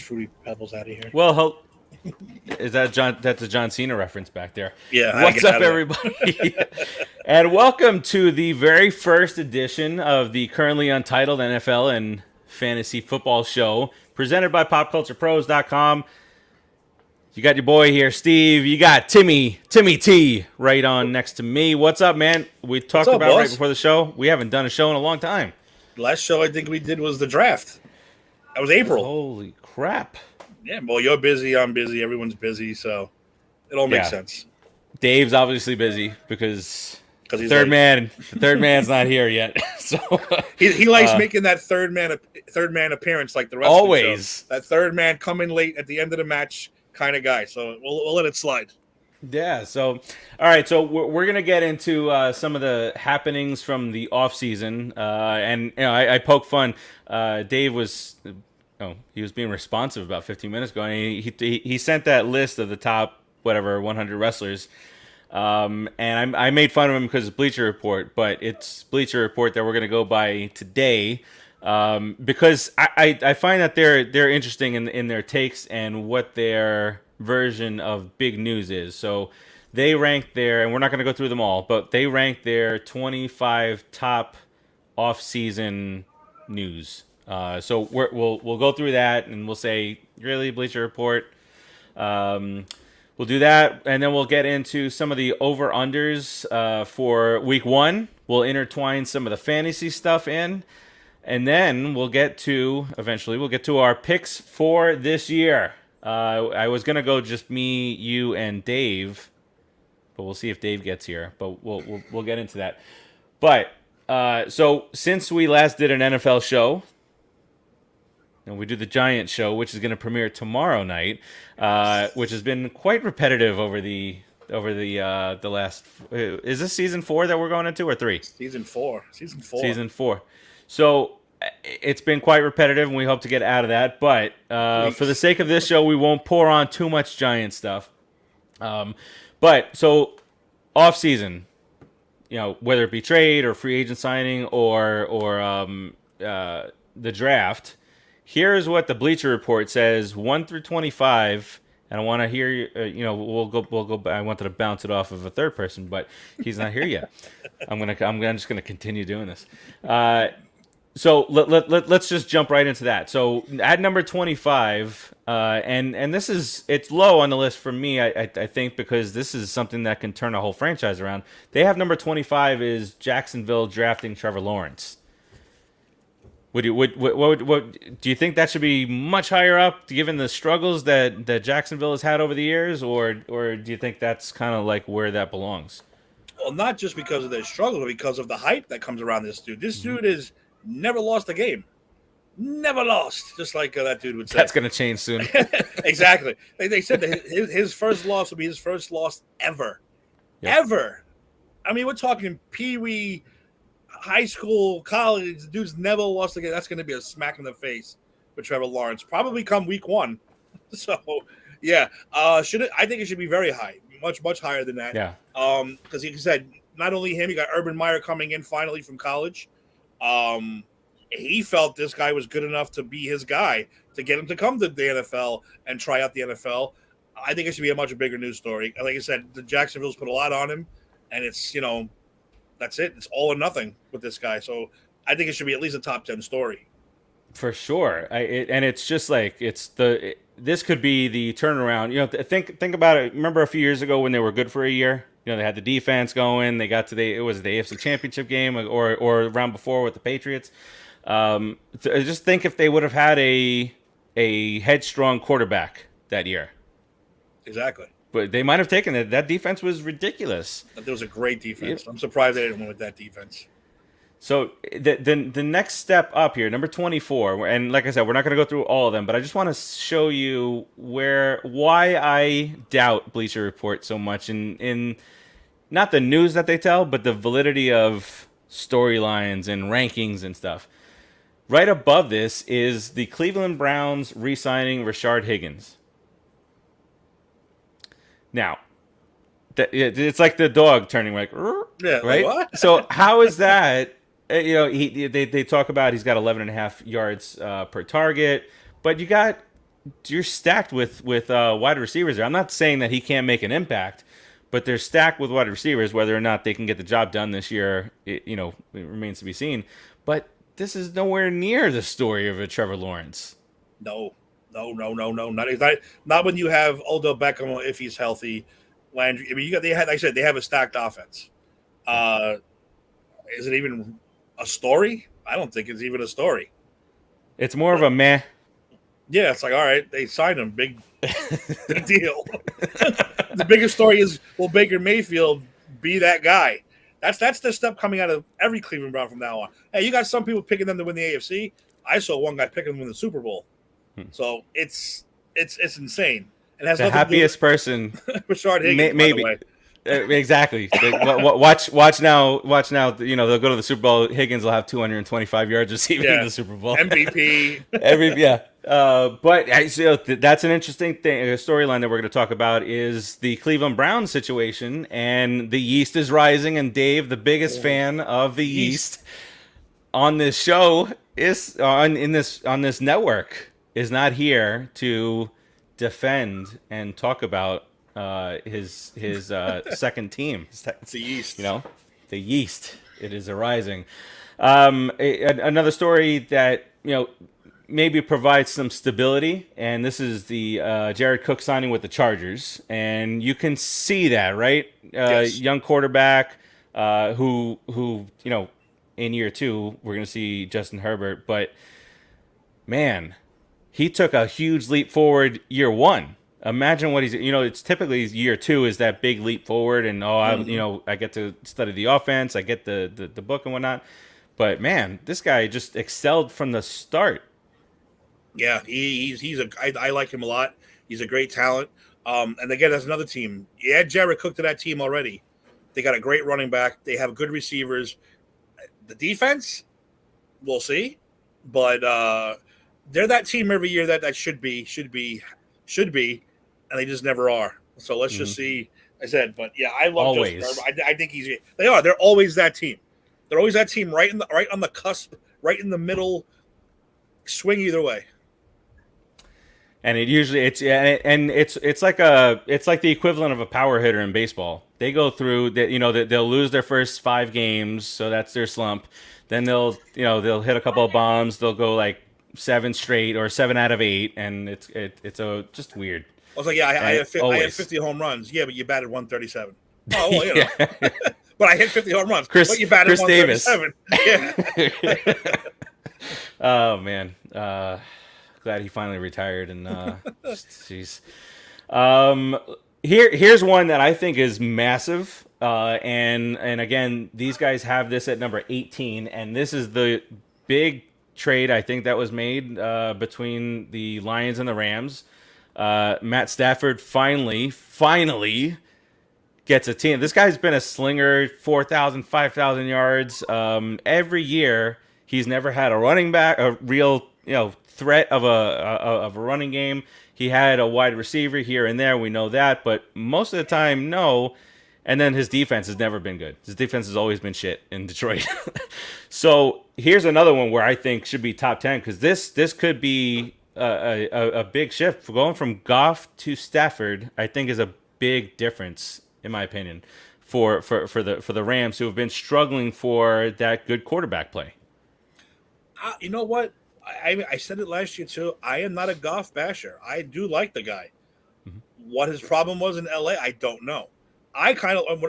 Fruity Pebbles out of here. Well, is that John? That's a John Cena reference back there. Yeah, I What's get up, out of there. everybody? And welcome to the very first edition of the currently untitled NFL and fantasy football show presented by PopCulturePros.com. You got your boy here, Steve. You got Timmy T, right on next to me. What's up, man? We What's talked up, about right boss? before the show. We haven't done a show in a long time. The last show I think we did was the draft. That was April. Holy crap! Yeah, well, you're busy, I'm busy, everyone's busy, so it all makes Yeah, sense. Dave's obviously busy because Because the he's third late. man, the third man's not here yet. So He likes uh, making that third man appearance like the wrestling show. always, That third man coming late at the end of the match kind of guy. So we'll let it slide. yeah. So all right. So we're gonna get into some of the happenings from the off season, and I poke fun. Dave was. Oh, he was being responsive about 15 minutes ago, and he sent that list of the top whatever 100 wrestlers. And I made fun of him because it's Bleacher Report, but it's Bleacher Report that we're going to go by today, because I find that they're interesting in their takes and what their version of big news is. So they rank their, and we're not going to go through them all, but they rank their 25 top off-season news. So we'll go through that and we'll say really Bleacher Report. We'll do that, and then we'll get into some of the over-unders for week one. We'll intertwine some of the fantasy stuff in, and then eventually, we'll get to our picks for this year. I was going to go just me, you, and Dave, but we'll see if Dave gets here, but we'll get into that. But, so since we last did an NFL show, and we do the Giant show, which is going to premiere tomorrow night, which has been quite repetitive over the last. Is this season 4 that we're going into, or 3? Season 4. Season 4. Season 4. So it's been quite repetitive, and we hope to get out of that. But for the sake of this show, we won't pour on too much Giant stuff. But so off season, whether it be trade or free agent signing or the draft. Here's what the Bleacher Report says: 1 through 25. And I want to hear, we'll go. I wanted to bounce it off of a third person, but he's not here yet. I'm just gonna continue doing this. So let's just jump right into that. So at number 25, and it's low on the list for me. I think because this is something that can turn a whole franchise around. They have number 25 is Jacksonville drafting Trevor Lawrence. What do you think that should be much higher up, given the struggles that Jacksonville has had over the years, or do you think that's kind of like where that belongs? Well, not just because of their struggle, but because of the hype that comes around this dude. This dude has never lost a game. Never lost, just like that dude would say. That's going to change soon. Exactly. They said that his first loss would be his first loss ever. Yep. Ever. I mean, we're talking Pee-wee, high school, college. The dude's never lost a game. That's going to be a smack in the face for Trevor Lawrence. Probably come week one. So, yeah. I think it should be very high. Much higher than that. Yeah. Because like you said, not only him, you got Urban Meyer coming in finally from college. He felt this guy was good enough to be his guy to get him to come to the NFL and try out the NFL. I think it should be a much bigger news story. Like I said, the Jacksonville's put a lot on him, and it's, that's it. It's all or nothing with this guy. So I think it should be at least a top 10 story. For sure. And it's just like this could be the turnaround. Think about it. Remember a few years ago when they were good for a year? They had the defense going. They got to it was the AFC Championship game or around before with the Patriots. Just think if they would have had a headstrong quarterback that year. Exactly. But they might have taken it. That defense was ridiculous. There was a great defense. Yep. I'm surprised they didn't win with that defense. So the next step up here, number 24, and like I said, we're not going to go through all of them, but I just want to show you why I doubt Bleacher Report so much in not the news that they tell, but the validity of storylines and rankings and stuff. Right above this is the Cleveland Browns re-signing Rashard Higgins. Now, it's like the dog turning like, yeah, right? What? So how is that? They talk about he's got 11.5 yards per target, but you got you're stacked with wide receivers there. I'm not saying that he can't make an impact, but they're stacked with wide receivers. Whether or not they can get the job done this year, it remains to be seen. But this is nowhere near the story of a Trevor Lawrence. No, no. Not when you have Odell Beckham if he's healthy. Landry. I mean, like I said, they have a stacked offense. Is it even a story? I don't think it's even a story. It's more of a meh. Yeah, it's like, all right, they signed him. Big deal. The biggest story is, will Baker Mayfield be that guy? That's the stuff coming out of every Cleveland Brown from now on. Hey, you got some people picking them to win the AFC. I saw one guy picking them to win the Super Bowl. So it's insane. It has the happiest person. Rashard Higgins, maybe. By the way. Exactly. Watch now. They'll go to the Super Bowl. Higgins will have 225 yards receiving in the Super Bowl. MVP. But that's an interesting thing. A storyline that we're going to talk about is the Cleveland Browns situation, and the yeast is rising. And Dave, the biggest fan of the yeast on this show, is on this network, is not here to defend and talk about his second team. The yeast. The yeast. It is arising. Another story that maybe provides some stability, and this is the Jared Cook signing with the Chargers, and you can see that, right? Yes. Young quarterback who in year 2 we're going to see Justin Herbert, but man, he took a huge leap forward year 1. Imagine what he's, it's typically year 2 is that big leap forward, and I get to study the offense, I get the book and whatnot. But man, this guy just excelled from the start. Yeah, I like him a lot. He's a great talent. And again, that's another team. You add Jared Cook to that team already. They got a great running back. They have good receivers. The defense, we'll see. But they're that team every year that should be, and they just never are. So let's just see. I said, but yeah, I love always. Justin Herbert. I think they are. They're always that team. They're always that team right on the cusp, right in the middle, swing either way. And it's like the equivalent of a power hitter in baseball. They go through that, they'll lose their first 5 games, so that's their slump. Then they'll hit a couple of bombs. They'll go like 7 straight or 7 out of 8, and it's just weird. I was like, yeah, I had 50 home runs. Yeah, but you batted 137. Oh, well, but I hit 50 home runs. But you batted 137. Yeah. Oh man, glad he finally retired. And jeez, here's one that I think is massive. And again, these guys have this at number 18, and this is the big trade I think that was made between the Lions and the Rams. Matt Stafford finally gets a team. This guy's been a slinger, 4,000, 5,000 yards. Every year, he's never had a running back, a real threat of a running game. He had a wide receiver here and there. We know that, but most of the time, no. And then his defense has never been good. His defense has always been shit in Detroit. So here's another one where I think should be top 10, because this could be a big shift. Going from Goff to Stafford, I think, is a big difference, in my opinion, for the Rams, who have been struggling for that good quarterback play. You know what? I said it last year too. I am not a Goff basher. I do like the guy. Mm-hmm. What his problem was in LA, I don't know.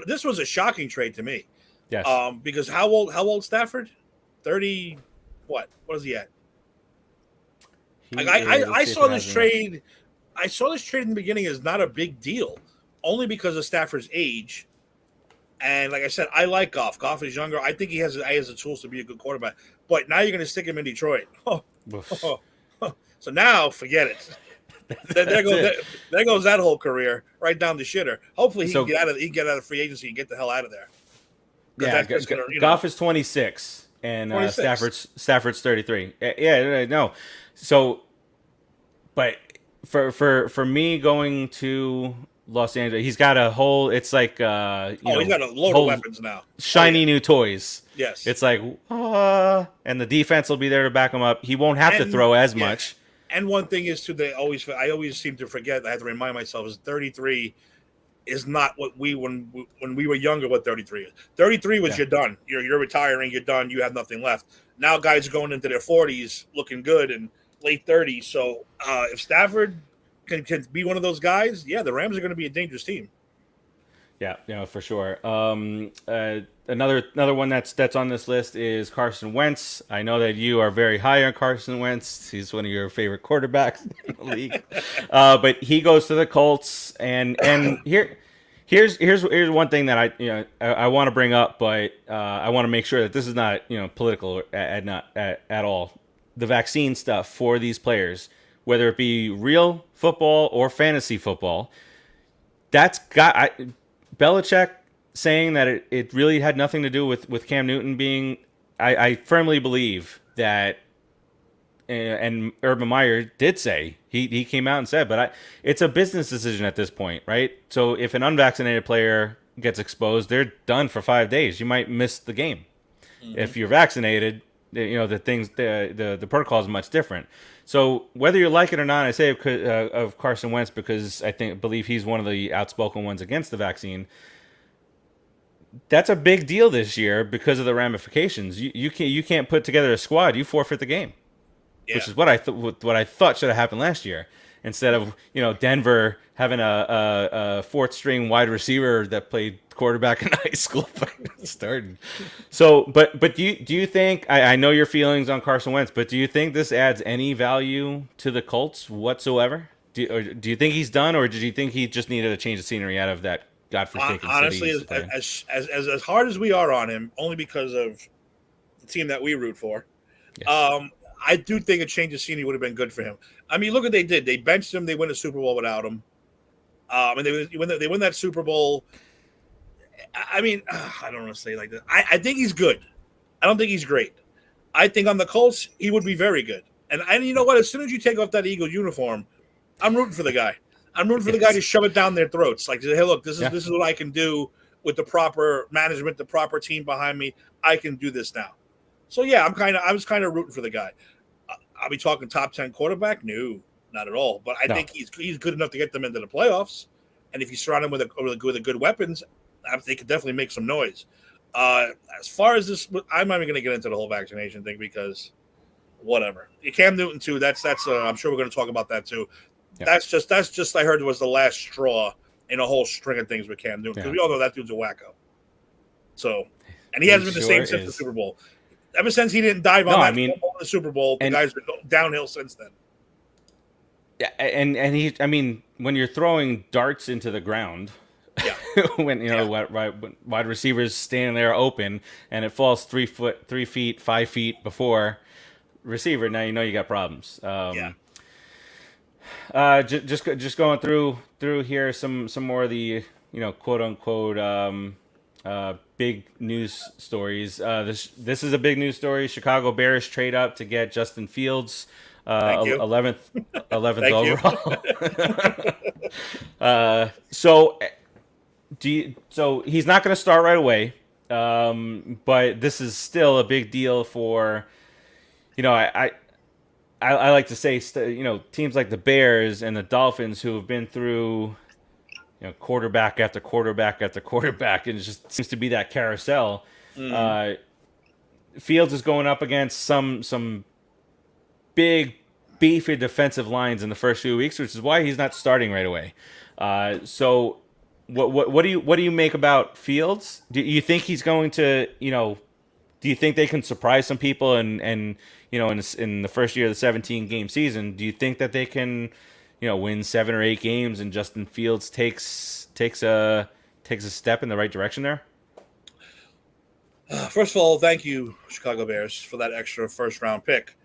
This was a shocking trade to me. Yes. Because how old Stafford? 30. What is he at? I saw this trade. I saw this trade in the beginning as not a big deal, only because of Stafford's age. And like I said, I like Goff. Goff is younger. I think he has the tools to be a good quarterback. But now you're going to stick him in Detroit. So now, forget it. There goes that whole career right down the shitter. Hopefully he can get out of free agency and get the hell out of there. Yeah, Goff is 26 and 26. Stafford's 33. Yeah, no. So, but for me going to Los Angeles, he's got a whole. It's like he's got a load of weapons now. Shiny new toys. Yes, it's like and the defense will be there to back him up. He won't have to throw as much. And one thing is too, I always seem to forget. I have to remind myself is 33 is not what when we were younger. What 33 is. 33 was Yeah. you're done. You're retiring. You're done. You have nothing left. Now guys are going into their 40s, looking good, and late 30s. So if Stafford can be one of those guys, yeah, the Rams are going to be a dangerous team. Yeah, for sure. Another one that's on this list is Carson Wentz. I know that you are very high on Carson Wentz. He's one of your favorite quarterbacks in the league. But he goes to the Colts, and here's one thing that I want to bring up, but I want to make sure that this is not political at all. The vaccine stuff for these players, whether it be real football or fantasy football, that's got Belichick saying that it really had nothing to do with Cam Newton being. I firmly believe that, and Urban Meyer did say he came out and said, but it's a business decision at this point, right? So if an unvaccinated player gets exposed, they're done for 5 days. You might miss the game. Mm-hmm. If you're vaccinated, the protocol is much different. So whether you like it or not, I say of Carson Wentz because believe he's one of the outspoken ones against the vaccine. That's a big deal this year because of the ramifications. You can't put together a squad. You forfeit the game, which is what I thought should have happened last year. Instead of Denver having a fourth string wide receiver that played quarterback in high school starting. So, but do you think I know your feelings on Carson Wentz, but do you think this adds any value to the Colts whatsoever? Do you think he's done, or did you think he just needed a change of scenery out of that godforsaken honestly, city? as hard as we are on him, only because of the team that we root for. Yes. I do think a change of scenery would have been good for him. I mean, look what they did. They benched him. They win a Super Bowl without him. And they win that Super Bowl. I mean, I don't want to say it like that. I think he's good. I don't think he's great. I think on the Colts, he would be very good. And you know what? As soon as you take off that Eagles uniform, I'm rooting for the guy. I'm rooting for the guy to shove it down their throats. Like, hey, look, this is what I can do with the proper management, the proper team behind me. I can do this now. So yeah, I was kind of rooting for the guy. I'll be talking top 10 quarterback. No, not at all. But I think he's good enough to get them into the playoffs. And if you surround him with a good weapons, they could definitely make some noise. As far as this, I'm not even going to get into the whole vaccination thing because whatever. Cam Newton too. That's. I'm sure we're going to talk about that too. Yep. That's just I heard was the last straw in a whole string of things with Cam Newton because we all know that dude's a wacko. So, and he hasn't been the same since the Super Bowl. Ever since he didn't dive on the Super Bowl, the guy's been downhill since then. Yeah, and he, I mean, when you're throwing darts into the ground, when wide receivers standing there open and it falls 3 feet, 5 feet before receiver, now you got problems. Just going through here some more of the quote unquote big news stories. This is a big news story. Chicago Bears trade up to get Justin Fields, 11th overall. So he's not going to start right away, but this is still a big deal for I like to say teams like the Bears and the Dolphins who have been through quarterback after quarterback after quarterback, and it just seems to be that carousel. Fields is going up against some big, beefy defensive lines in the first few weeks, which is why he's not starting right away. So, what do you make about Fields? Do you think he's going to do you think they can surprise some people and in the first year of the 17-game season? Do you think that they can win 7 or 8 games and Justin Fields takes a step in the right direction there? First of all, thank you, Chicago Bears, for that extra first-round pick.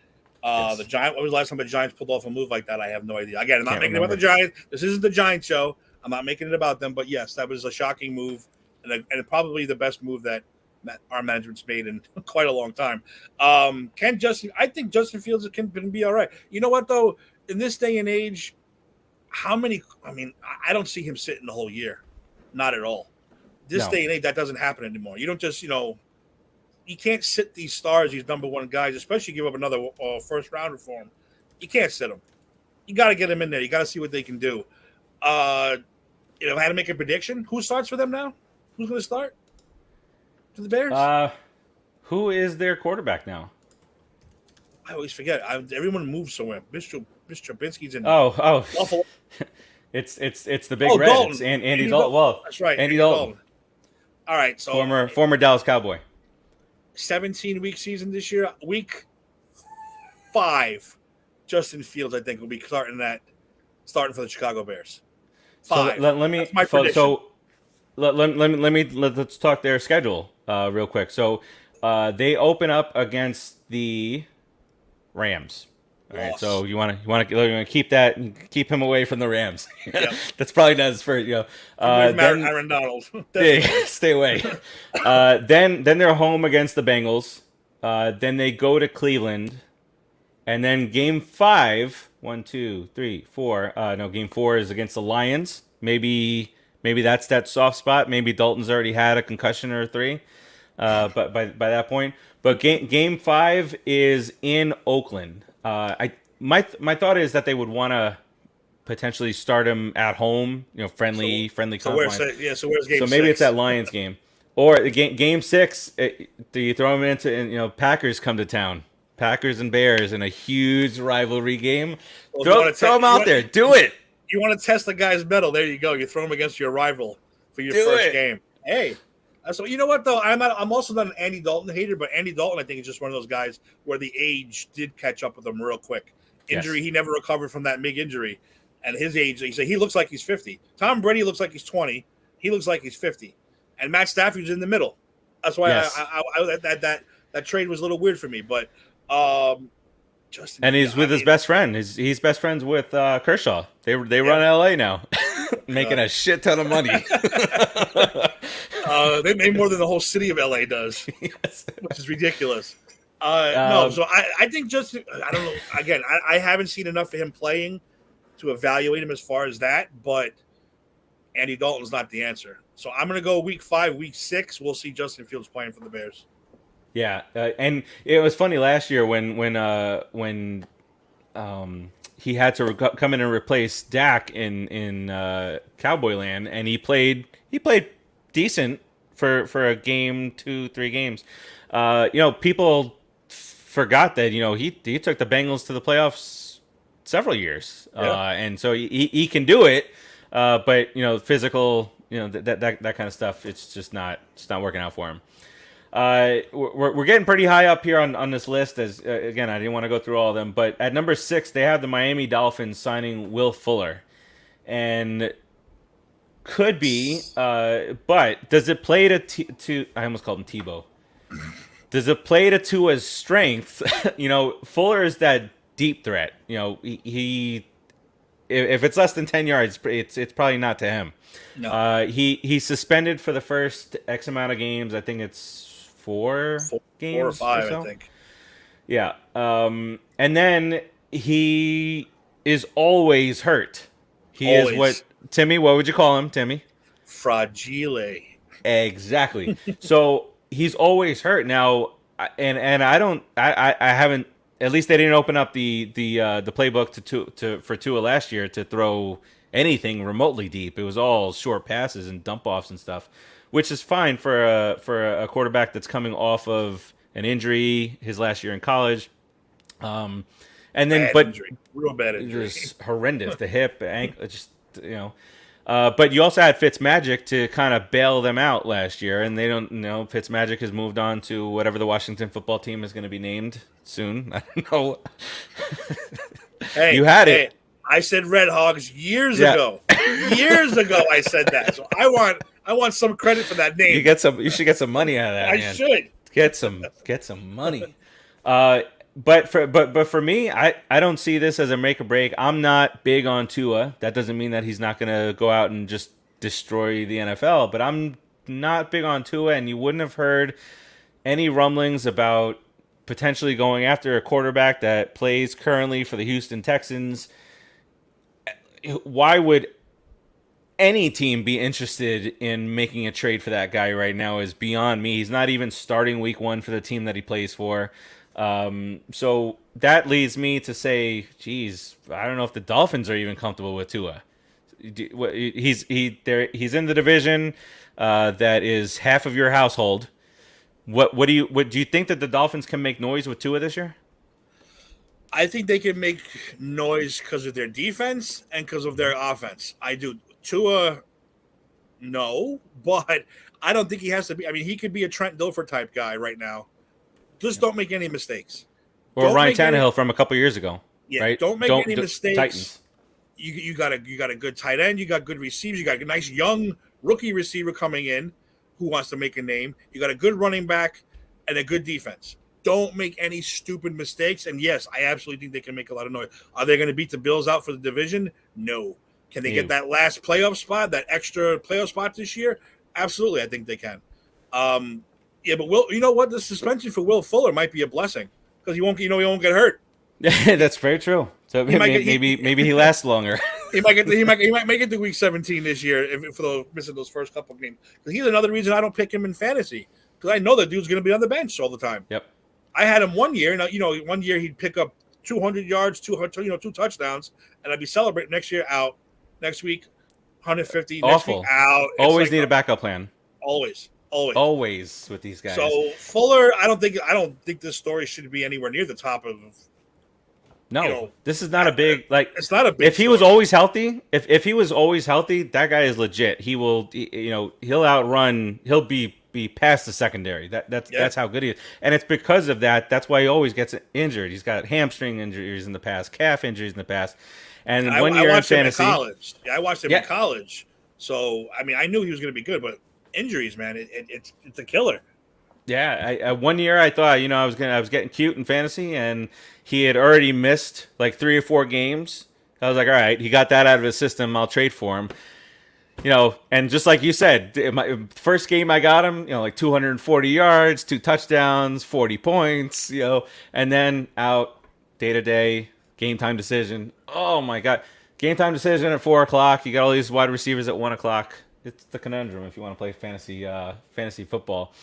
Yes. The Giants. When was the last time the Giants pulled off a move like that? I have no idea. Again, I'm not making it about the Giants. This isn't the Giants show. I'm not making it about them. But yes, that was a shocking move, and probably the best move that our management's made in quite a long time. I think Justin Fields can be all right. You know what though? In this day and age, I don't see him sitting the whole year. Not at all. This day and age, that doesn't happen anymore. You don't just, you can't sit these stars, these number one guys, especially give up another first rounder for him. You can't sit them. You got to get them in there. You got to see what they can do. I had to make a prediction. Who starts for them now? Who's going to start for the Bears? Who is their quarterback now? I always forget. Everyone moves somewhere. Mr. Trubisky's in Oh, Buffalo. it's the Big Red. Dalton. It's Andy Dalton. Well, that's right. Andy Dalton. All right. So former Dallas Cowboy. 17-week season this year. Week 5, Justin Fields, I think, will be starting for the Chicago Bears. 5. So let me. That's my prediction. Let's talk their schedule real quick. So they open up against the Rams. All right, so you want to keep him away from the Rams. Yep. That's probably not his first. Then Aaron Donald. Stay away. Then they're home against the Bengals. Then they go to Cleveland, and then Game 5, 1, 2, 3, 4. No, Game 4 is against the Lions. Maybe that's that soft spot. Maybe Dalton's already had a concussion or 3. But by that point, but game 5 is in Oakland. My thought is that they would want to potentially start him at home, friendly So confines. where's game 6? So maybe it's that Lions game, or the game 6. Do you throw him into? And Packers come to town, Packers and Bears in a huge rivalry game. Well, throw him out there. Do it. You want to test the guy's mettle? There you go. You throw him against your rival for your first game. Hey. So you know what though, I'm also not an Andy Dalton hater, but Andy Dalton I think is just one of those guys where the age did catch up with him real quick. Injury, yes. He never recovered from that MIG injury, and his age. He looks like he's 50. Tom Brady looks like he's 20. He looks like he's 50, and Matt Stafford's in the middle. That's why yes. that trade was a little weird for me, but Justin. And he's with his best friend. He's best friends with Kershaw. They run LA now, making a shit ton of money. They made more than the whole city of LA does, yes. Which is ridiculous. So I think Justin. I don't know. Again, I haven't seen enough of him playing to evaluate him as far as that. But Andy Dalton's not the answer. So I'm going to go week 5, week 6. We'll see Justin Fields playing for the Bears. Yeah, and it was funny last year when he had to come in and replace Dak in Cowboy Land, and he played decent for a game, 2-3 games. People forgot that he took the Bengals to the playoffs several years, and so he can do it. But physical, that kind of stuff, it's not working out for him. We're getting pretty high up here on this list. As again, I didn't want to go through all of them, but at number 6, they have the Miami Dolphins signing Will Fuller, and could be. But does it play to I almost called him Tebow. Does it play to Tua's strength? Fuller is that deep threat. He if it's less than 10 yards, it's probably not to him. No. He's suspended for the first X amount of games. I think it's 4 games, 4 or 5, so. I think. Yeah. And then he is always hurt. He is what, Timmy, what would you call him, Timmy? Fragile. Exactly. So he's always hurt now, and I haven't. At least they didn't open up the playbook for Tua last year to throw anything remotely deep. It was all short passes and dump offs and stuff, which is fine for a quarterback that's coming off of an injury his last year in college. And then real bad injury, just horrendous. The hip, ankle, just But you also had Fitzmagic to kind of bail them out last year, and they don't know. Fitzmagic has moved on to whatever the Washington football team is going to be named soon. I don't know. Hey, you had it. I said Red Hogs years ago. Years ago, I said that. So I want some credit for that name. You should get some money out of that. I should get some money. But for me, I don't see this as a make or break. I'm not big on Tua. That doesn't mean that he's not going to go out and just destroy the NFL. But I'm not big on Tua, and you wouldn't have heard any rumblings about potentially going after a quarterback that plays currently for the Houston Texans. Why would any team be interested in making a trade for that guy right now is beyond me. He's not even starting week 1 for the team that he plays for. So that leads me to say, geez, I don't know if the Dolphins are even comfortable with Tua. He's in the division that is half of your household. What do you think that the Dolphins can make noise with Tua this year? I think they can make noise because of their defense and because of their offense. I do. Tua, no, but I don't think he has to be. I mean, he could be a Trent Dilfer type guy right now. Just don't make any mistakes. Or Don't Ryan make any. Tannehill from a couple years ago, Yeah, right? don't make any mistakes. Titans. You got a good tight end. You got good receivers. You got a nice young rookie receiver coming in who wants to make a name. You got a good running back and a good defense. Don't make any stupid mistakes. And yes, I absolutely think they can make a lot of noise. Are they going to beat the Bills out for the division? No. Can they get that last playoff spot, that extra playoff spot this year? Absolutely, I think they can. Yeah, but you know what? The suspension for Will Fuller might be a blessing because he won't get hurt. That's very true. So maybe he lasts longer. He might make it to week 17 this year for missing those first couple of games. Because he's another reason I don't pick him in fantasy because I know that dude's going to be on the bench all the time. Yep. I had him one year. Now, one year he'd pick up 200 yards, two touchdowns, and I'd be celebrating next year out. Next week, 150. Next Awful. week out. Always need a backup plan. Always with these guys. So Fuller, I don't think this story should be anywhere near the top of. No, this is not a big It's not a big. If he was always healthy, if he was always healthy, that guy is legit. He will, he'll outrun. He'll be past the secondary. That's how good he is, and it's because of that. That's why he always gets injured. He's got hamstring injuries in the past, calf injuries in the past, and I year in watched fantasy, him in college. I watched him in college, so I mean, I knew he was going to be good, but injuries, man, it's a killer. Yeah, one year I thought I was getting cute in fantasy, and he had already missed like 3 or 4 games. I was like, all right, he got that out of his system. I'll trade for him. And just like you said, my first game I got him, like 240 yards, 2 touchdowns, 40 points, and then out day to day, game time decision. Oh my God, game time decision at 4:00. You got all these wide receivers at 1:00. It's the conundrum if you want to play fantasy football.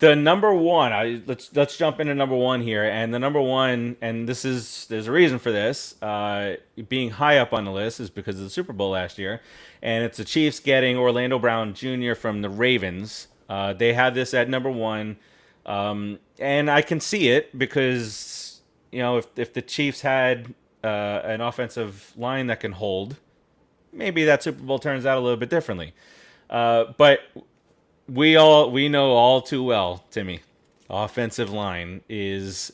The number one, let's jump into number one here, and the number one, and there's a reason for this, being high up on the list is because of the Super Bowl last year, and it's the Chiefs getting Orlando Brown Jr. from the Ravens. They have this at number one, and I can see it because if the Chiefs had an offensive line that can hold, maybe that Super Bowl turns out a little bit differently, but. We know all too well, Timmy. Offensive line is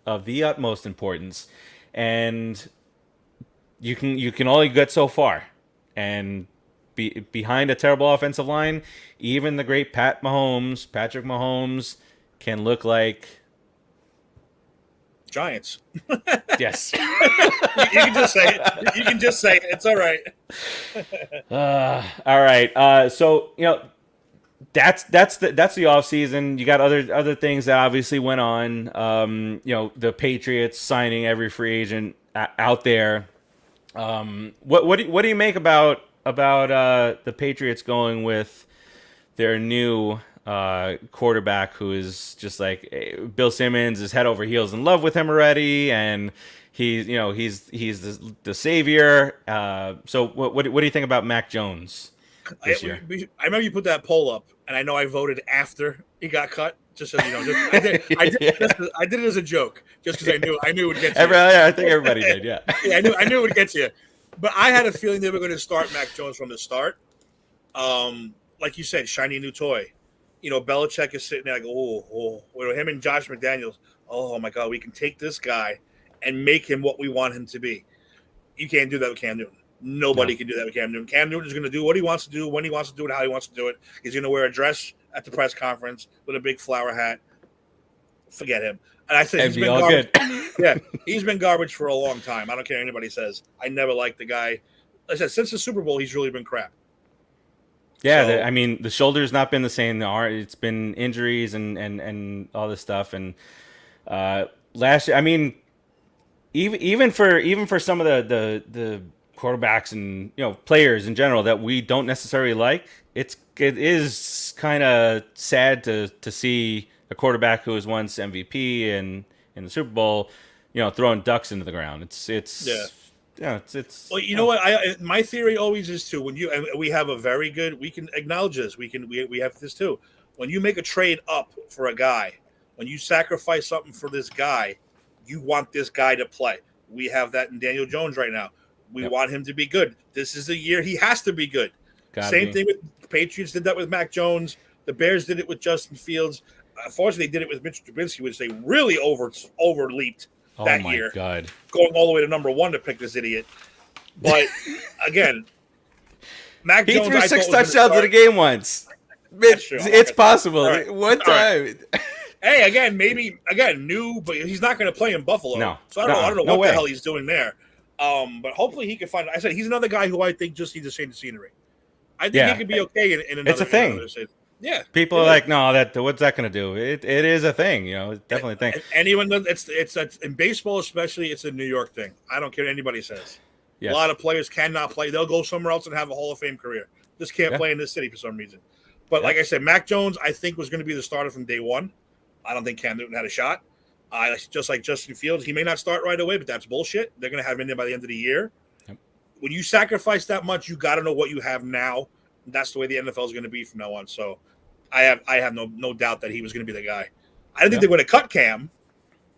of the utmost importance, and you can only get so far. And behind a terrible offensive line, even the great Patrick Mahomes, can look like Giants. Yes. You can just say it. You can just say it. It's all right. All right. So that's the off season. You got other things that obviously went on. The Patriots signing every free agent out there. What do you make about the Patriots going with their new quarterback, who is just like Bill Simmons is head over heels in love with him already, and he's the savior. So what do you think about Mac Jones this year? I remember you put that poll up, and I know I voted after he got cut. Just so you know, I did it as a joke, just because I knew it would get you. I think everybody did, yeah. Yeah, I knew it would get you, but I had a feeling they were going to start Mac Jones from the start. Like you said, shiny new toy. Belichick is sitting there like, him and Josh McDaniels. Oh my God, we can take this guy and make him what we want him to be. You can't do that with Cam Newton. Nobody can do that with Cam Newton. Cam Newton is going to do what he wants to do, when he wants to do it, how he wants to do it. He's going to wear a dress at the press conference with a big flower hat. Forget him. And I said he's been garbage. Yeah, he's been garbage for a long time. I don't care what anybody says. I never liked the guy. Like I said, since the Super Bowl, he's really been crap. Yeah, the shoulder's not been the same. It's been injuries and all this stuff. And last year, even for some of the quarterbacks and players in general that we don't necessarily like, it is kind of sad to see a quarterback who was once MVP and in the Super Bowl, throwing ducks into the ground. Yeah. It's Well, you know what? My theory always is too. When you and we have a very good, we can acknowledge this. We have this too. When you make a trade up for a guy, when you sacrifice something for this guy, you want this guy to play. We have that in Daniel Jones right now. We Yep. want him to be good. This is the year he has to be good. Gotta Same be. thing with the Patriots did that with Mac Jones. The Bears did it with Justin Fields. Unfortunately, they did it with Mitch Trubisky, which they really overleaped Oh that my year, God. going all the way to number 1 to pick this idiot. But again, Mac He Jones threw I 6 thought was touchdowns in a game once. That's true. It's possible. Right. One time. Right. Hey, again, maybe new, but he's not going to play in Buffalo. No. So I don't know No what way. the hell he's doing there. But hopefully he can find. I said he's another guy who I think just needs to change the scenery. I think he could be okay in another. It's a thing. Yeah, People are like, no, what's that going to do? It is a thing. It's definitely a thing. Anyone that it's in baseball, especially, it's a New York thing. I don't care what anybody says. Yes. A lot of players cannot play. They'll go somewhere else and have a Hall of Fame career. Just can't play in this city for some reason. But like I said, Mac Jones, I think, was going to be the starter from day one. I don't think Cam Newton had a shot. Just like Justin Fields, he may not start right away, but that's bullshit. They're going to have him in there by the end of the year. Yep. When you sacrifice that much, you got to know what you have now. That's the way the NFL is going to be from now on. So I have no doubt that he was going to be the guy. I didn't think they would have cut Cam,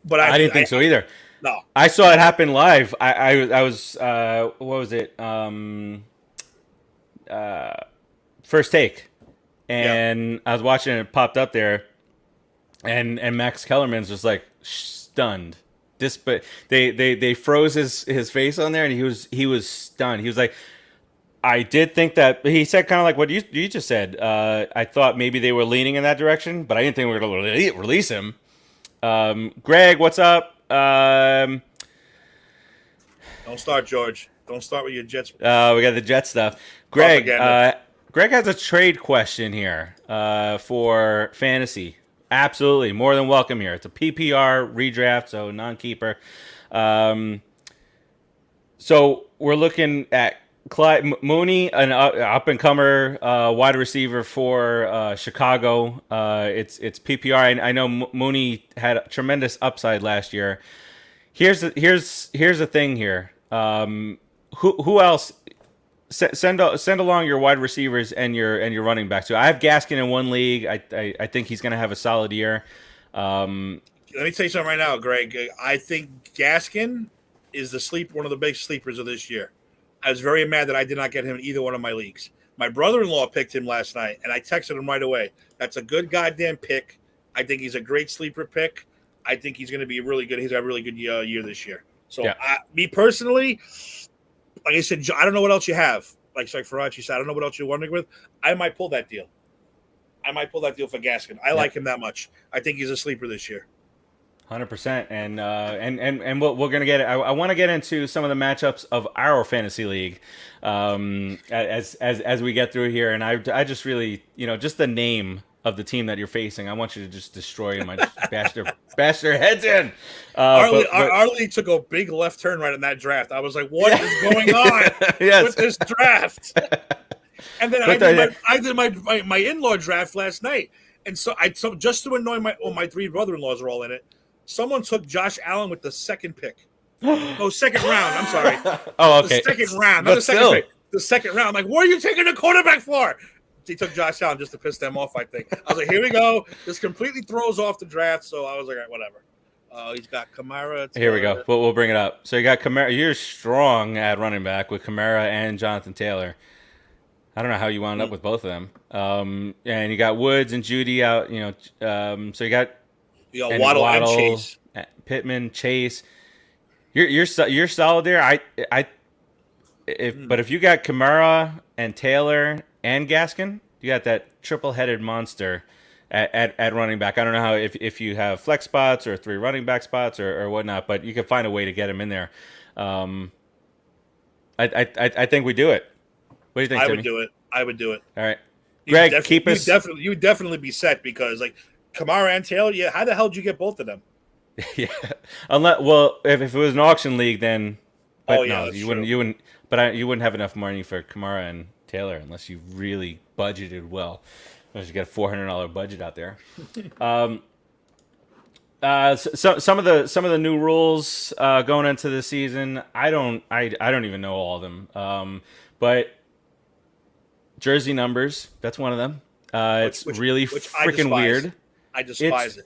but I didn't think so either. No, I saw it happen live. I was what was it? First Take, and I was watching it. It popped up there, and Max Kellerman's just like stunned. But they froze his face on there, and he was stunned. He was like, I did think that he said kind of like what you just said. I thought maybe they were leaning in that direction, but I didn't think we were going to release him. Greg, what's up? don't start, George. Don't start with your Jets. We got the Jet stuff. Greg, Greg has a trade question here for fantasy. Absolutely, more than welcome here. It's a PPR redraft, so non-keeper. So we're looking at Clyde Mooney, an up-and-comer wide receiver for Chicago. It's PPR. I know Mooney had a tremendous upside last year. Here's the thing here. Who else? Send along your wide receivers and your running backs. So I have Gaskin in one league. I think he's going to have a solid year. Let me tell you something right now, Greg. I think Gaskin is one of the big sleepers of this year. I was very mad that I did not get him in either one of my leagues. My brother-in-law picked him last night, and I texted him right away. That's a good goddamn pick. I think he's a great sleeper pick. I think he's going to be really good. He's got a really good year this year. So, me personally, like I said, I don't know what else you have. Like Farace said, I don't know what else you're wondering with. I might pull that deal. For Gaskin. I like him that much. I think he's a sleeper this year. 100%. And we're gonna get. I want to get into some of the matchups of our fantasy league as we get through here. And I just really, just the name of the team that you're facing, I want you to just destroy them. I just bash their heads in. Our league took a big left turn right in that draft. I was like, what is going on with this draft? And then I did my in-law draft last night. And so just to annoy my three brother-in-laws are all in it. Someone took Josh Allen with the second pick. Second round. I'm sorry. Okay. The second round. Not the second pick. The second round. I'm like, what are you taking a quarterback for? He took Josh Allen just to piss them off, I think. I was like, here we go. This completely throws off the draft. So I was like, all right, whatever. He's got Kamara. Here we go. We'll bring it up. So you got Kamara. You're strong at running back with Kamara and Jonathan Taylor. I don't know how you wound up with both of them. And you got Woods and Judy out. So you got Waddle and Chase, Pittman, Chase. You're solid there. But if you got Kamara and Taylor and Gaskin, you got that triple-headed monster at running back. I don't know how if you have flex spots or 3 running back spots or whatnot, but you can find a way to get him in there. I think we do it. What do you think, Timmy? I would do it. All right, Greg, keep us. You would definitely be set because Kamara and Taylor. Yeah, how the hell did you get both of them? Yeah, if it was an auction league, then. But you wouldn't. But you wouldn't have enough money for Kamara and Taylor unless you really budgeted well. Unless you got a $400 budget out there. Some of the new rules going into the season, I don't even know all of them. But jersey numbers, that's one of them. It's really which I freaking despise. weird. I It's despise it.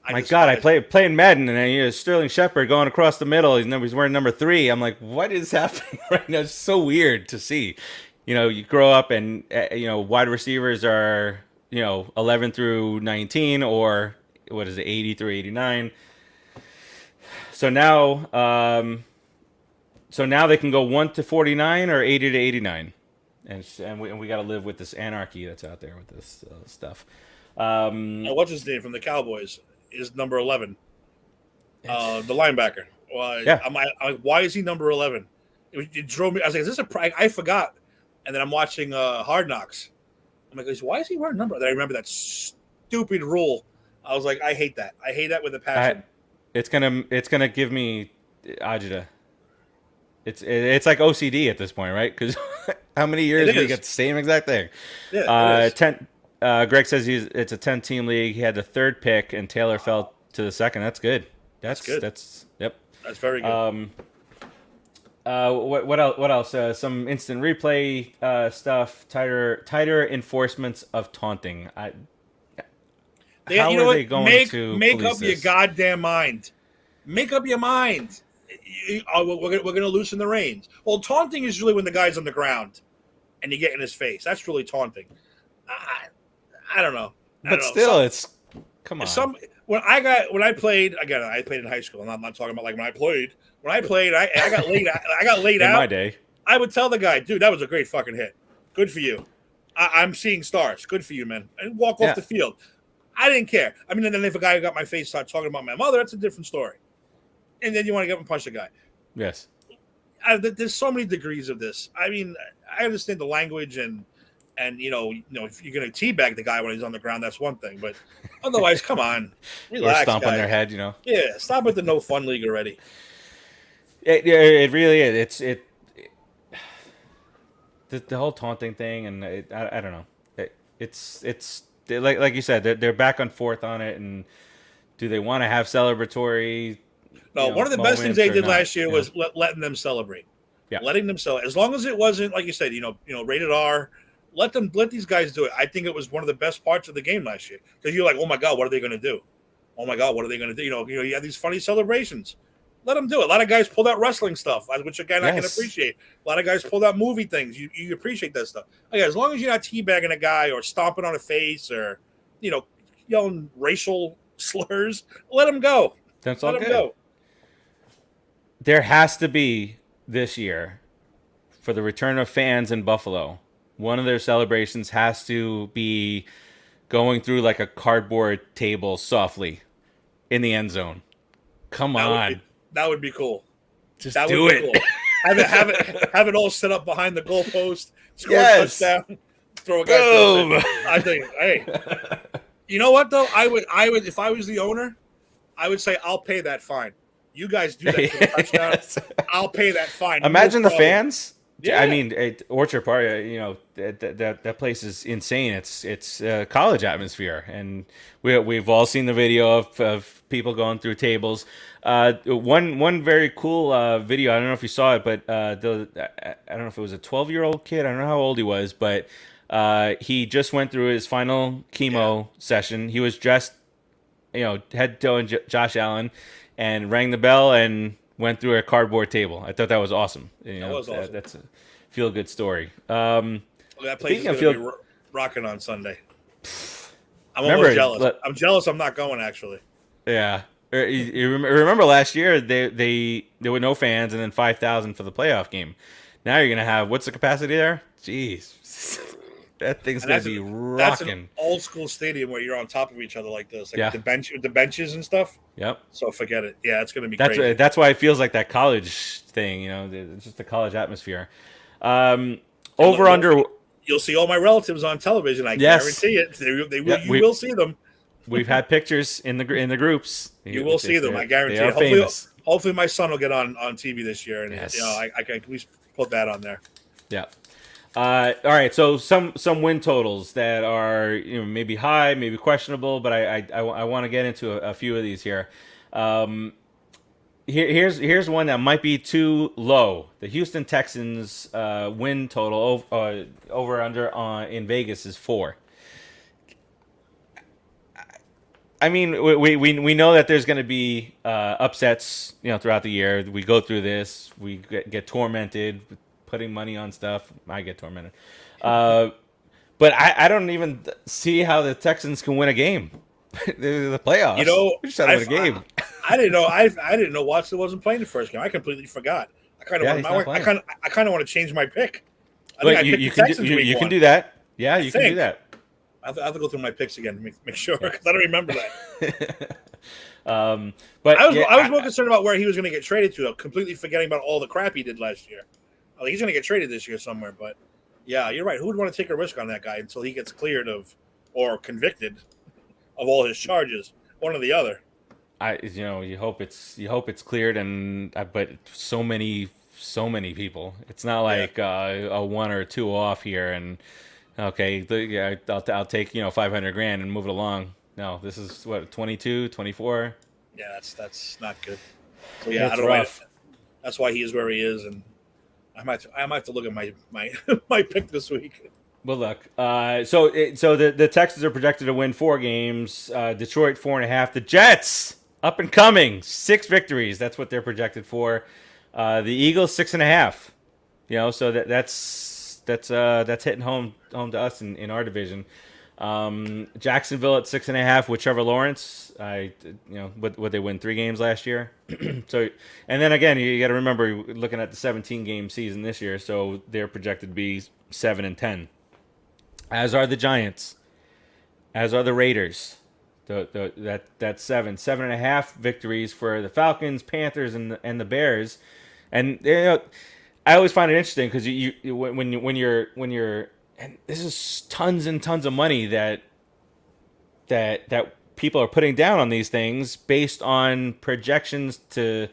I My God, I despise it. playing Madden, and Sterling Shepard going across the middle. He's wearing number 3. I'm like, what is happening right now? It's so weird to see. You grow up and wide receivers are 11 through 19, or what is it, 80 through 89. So now, they can go 1 to 49 or 80 to 89, and we got to live with this anarchy that's out there with this stuff. Now, what's his name from the Cowboys is number 11, the linebacker. Well, Yeah. I'm like, why is he number 11? It drove me. I was like, is this a prank? I forgot. And then I'm watching Hard Knocks. I'm like, why is he wearing number? Then I remember that stupid rule. I was like, I hate that. I hate that with a passion. It's gonna give me agita. It's like OCD at this point, right? Because how many years do you get the same exact thing? Yeah, it is. Greg says it's a 10-team league. He had the 3rd pick, and Taylor fell to the 2nd. That's good. That's good. Yep. That's very good. What else? What else? Some instant replay stuff. Tighter enforcements of taunting. How are they going to make police up your this? goddamn mind? Make up your mind. We're going to loosen the reins. Well, taunting is really when the guy's on the ground and you get in his face. That's really taunting. I don't know. But still, come on. When I played again, I played in high school, and I'm not talking about like when I played. When I played, I got laid. I got laid out. In my day, I would tell the guy, "Dude, that was a great fucking hit. Good for you. I'm seeing stars. Good for you, man." And walk off the field. I didn't care. I mean, and then if a guy who got my face started talking about my mother, that's a different story. And then you want to get up and punch the guy. Yes. There's so many degrees of this. I mean, I understand the language and if you're going to teabag the guy when he's on the ground, that's one thing. But otherwise, come on, relax. Or stomp guys. on their head, Yeah, stop with the no fun league already. It really is. The whole taunting thing, and I don't know. It's like you said, they're back and forth on it, and do they want to have celebratory? No, one of the best things they did last year was letting them celebrate. Yeah, letting them celebrate. As long as it wasn't like you said, rated R. Let these guys do it. I think it was one of the best parts of the game last year because you're like, oh my God, what are they going to do? Oh my God, what are they going to do? You have these funny celebrations. Let them do it. A lot of guys pulled out wrestling stuff, which again I can appreciate. A lot of guys pulled out movie things. You appreciate that stuff. Okay, as long as you're not teabagging a guy or stomping on a face or yelling racial slurs, let them go. That's all good. There has to be this year for the return of fans in Buffalo. One of their celebrations has to be going through like a cardboard table softly in the end zone. Come on. That would be cool. Just do it. Cool. Have it all set up behind the goalpost. Score a touchdown. Throw a guy. Boom. I think. Hey, you know what though? I would if I was the owner, I would say I'll pay that fine. You guys do that for the touchdown. Yes. I'll pay that fine. Imagine the fans. Yeah. I mean, Orchard Park. That place is insane. It's college atmosphere, and we've all seen the video of people going through tables. One very cool video. I don't know if you saw it, but I don't know if it was a 12-year-old kid. I don't know how old he was, but he just went through his final chemo session. He was dressed, head to toe in Josh Allen, and rang the bell and went through a cardboard table. I thought that was awesome. That was awesome. That's a feel-good story. That place is going to be rocking on Sunday. I'm almost jealous. I'm jealous I'm not going, actually. Yeah. You remember last year, there were no fans and then 5,000 for the playoff game. Now you're going to have, what's the capacity there? Jeez. That thing's going to be rocking. That's an old school stadium where you're on top of each other like this. Like the benches and stuff. Yep. So forget it. Yeah, it's going to be crazy. That's why it feels like that college thing, it's just the college atmosphere. Over under. You'll see all my relatives on television. I guarantee it. You will see them. We've had pictures in the groups. You will see them. I guarantee it. Hopefully, my son will get on TV this year, and I can at least put that on there. Yeah. All right, so some win totals that are maybe high, maybe questionable, but I want to get into a few of these here. Um, here's one that might be too low. The Houston Texans win total over under in Vegas is 4. I mean, we know that there's going to be upsets, throughout the year. We go through this. We get tormented with putting money on stuff. I get tormented. Uh, but I don't even see how the Texans can win a game. They're the You playoffs. know, We just had to win a game. I didn't know. I didn't know Watson wasn't playing the first game. I completely forgot. I kind of Yeah, want. he's not playing. I kind of want to change my pick. I think But I you, picked you the can Texans do, week you can one. do that. Yeah, you can do think. that. I have to go through my picks again to make sure because I don't remember that. But I was more concerned about where he was going to get traded to, completely forgetting about all the crap he did last year. He's going to get traded this year somewhere, but yeah, you're right. Who would want to take a risk on that guy until he gets cleared of or convicted of all his charges? One or the other. you hope it's cleared, and but so many people. It's not like a one or two off here, and okay, yeah, I'll take 500 grand and move it along. No, this is what 22, 24. Yeah, that's not good. So yeah, It's I don't know. rough. That's why he is where he is, and I might have to look at my my pick this week. Well, look. So the Texans are projected to win 4 games. Detroit 4.5. The Jets up and coming, 6 victories. That's what they're projected for. The Eagles 6.5. So that's hitting home to us in our division. Jacksonville at 6.5 with Trevor Lawrence. Would they win 3 games last year? So, and then again, you got to remember looking at the 17 game season this year. So they're projected to be 7-10. As are the Giants. As are the Raiders. That's 7.5 victories for the Falcons, Panthers, and the Bears. And I always find it interesting because when you're and this is tons and tons of money that people are putting down on these things based on projections to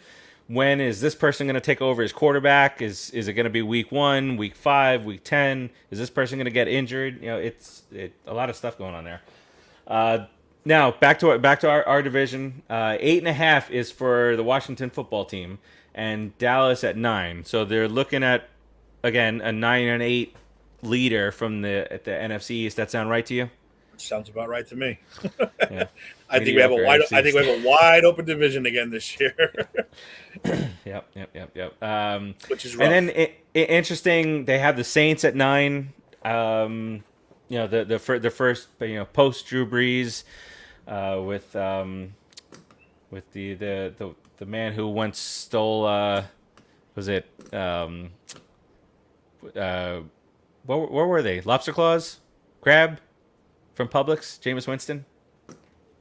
when is this person going to take over as quarterback? Is it going to be week 1, week 5, week 10? Is this person going to get injured? It's a lot of stuff going on there. Now back to our division. 8.5 is for the Washington football team and Dallas at 9. So they're looking at again a 9-8 leader from the NFC East. That sound right to you? Sounds about right to me. Yeah. I think we have a wide open division again this year. Yep. Which is rough. And then interesting, they have the Saints at 9. The first post Drew Brees, with the man who once stole was it what were they? Lobster claws, crab from Publix, Jameis Winston.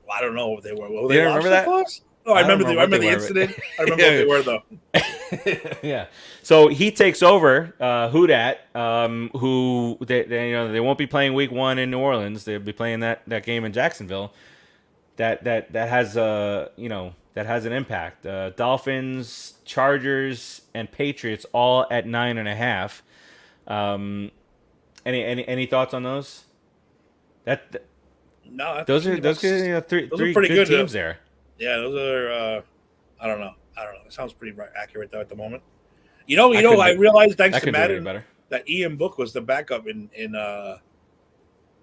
Well, I don't know what they were. You don't remember that? Claws? No, I remember the incident. I remember what they were though. Yeah. So he takes over Houdat, who they won't be playing week 1 in New Orleans. They'll be playing that game in Jacksonville. That has that has an impact. Dolphins, Chargers, and Patriots all at 9.5. Any thoughts on those? Those are three pretty good teams there. Yeah, those are. I don't know. It sounds pretty accurate though at the moment. I realized thanks to Madden that Ian Book was the backup in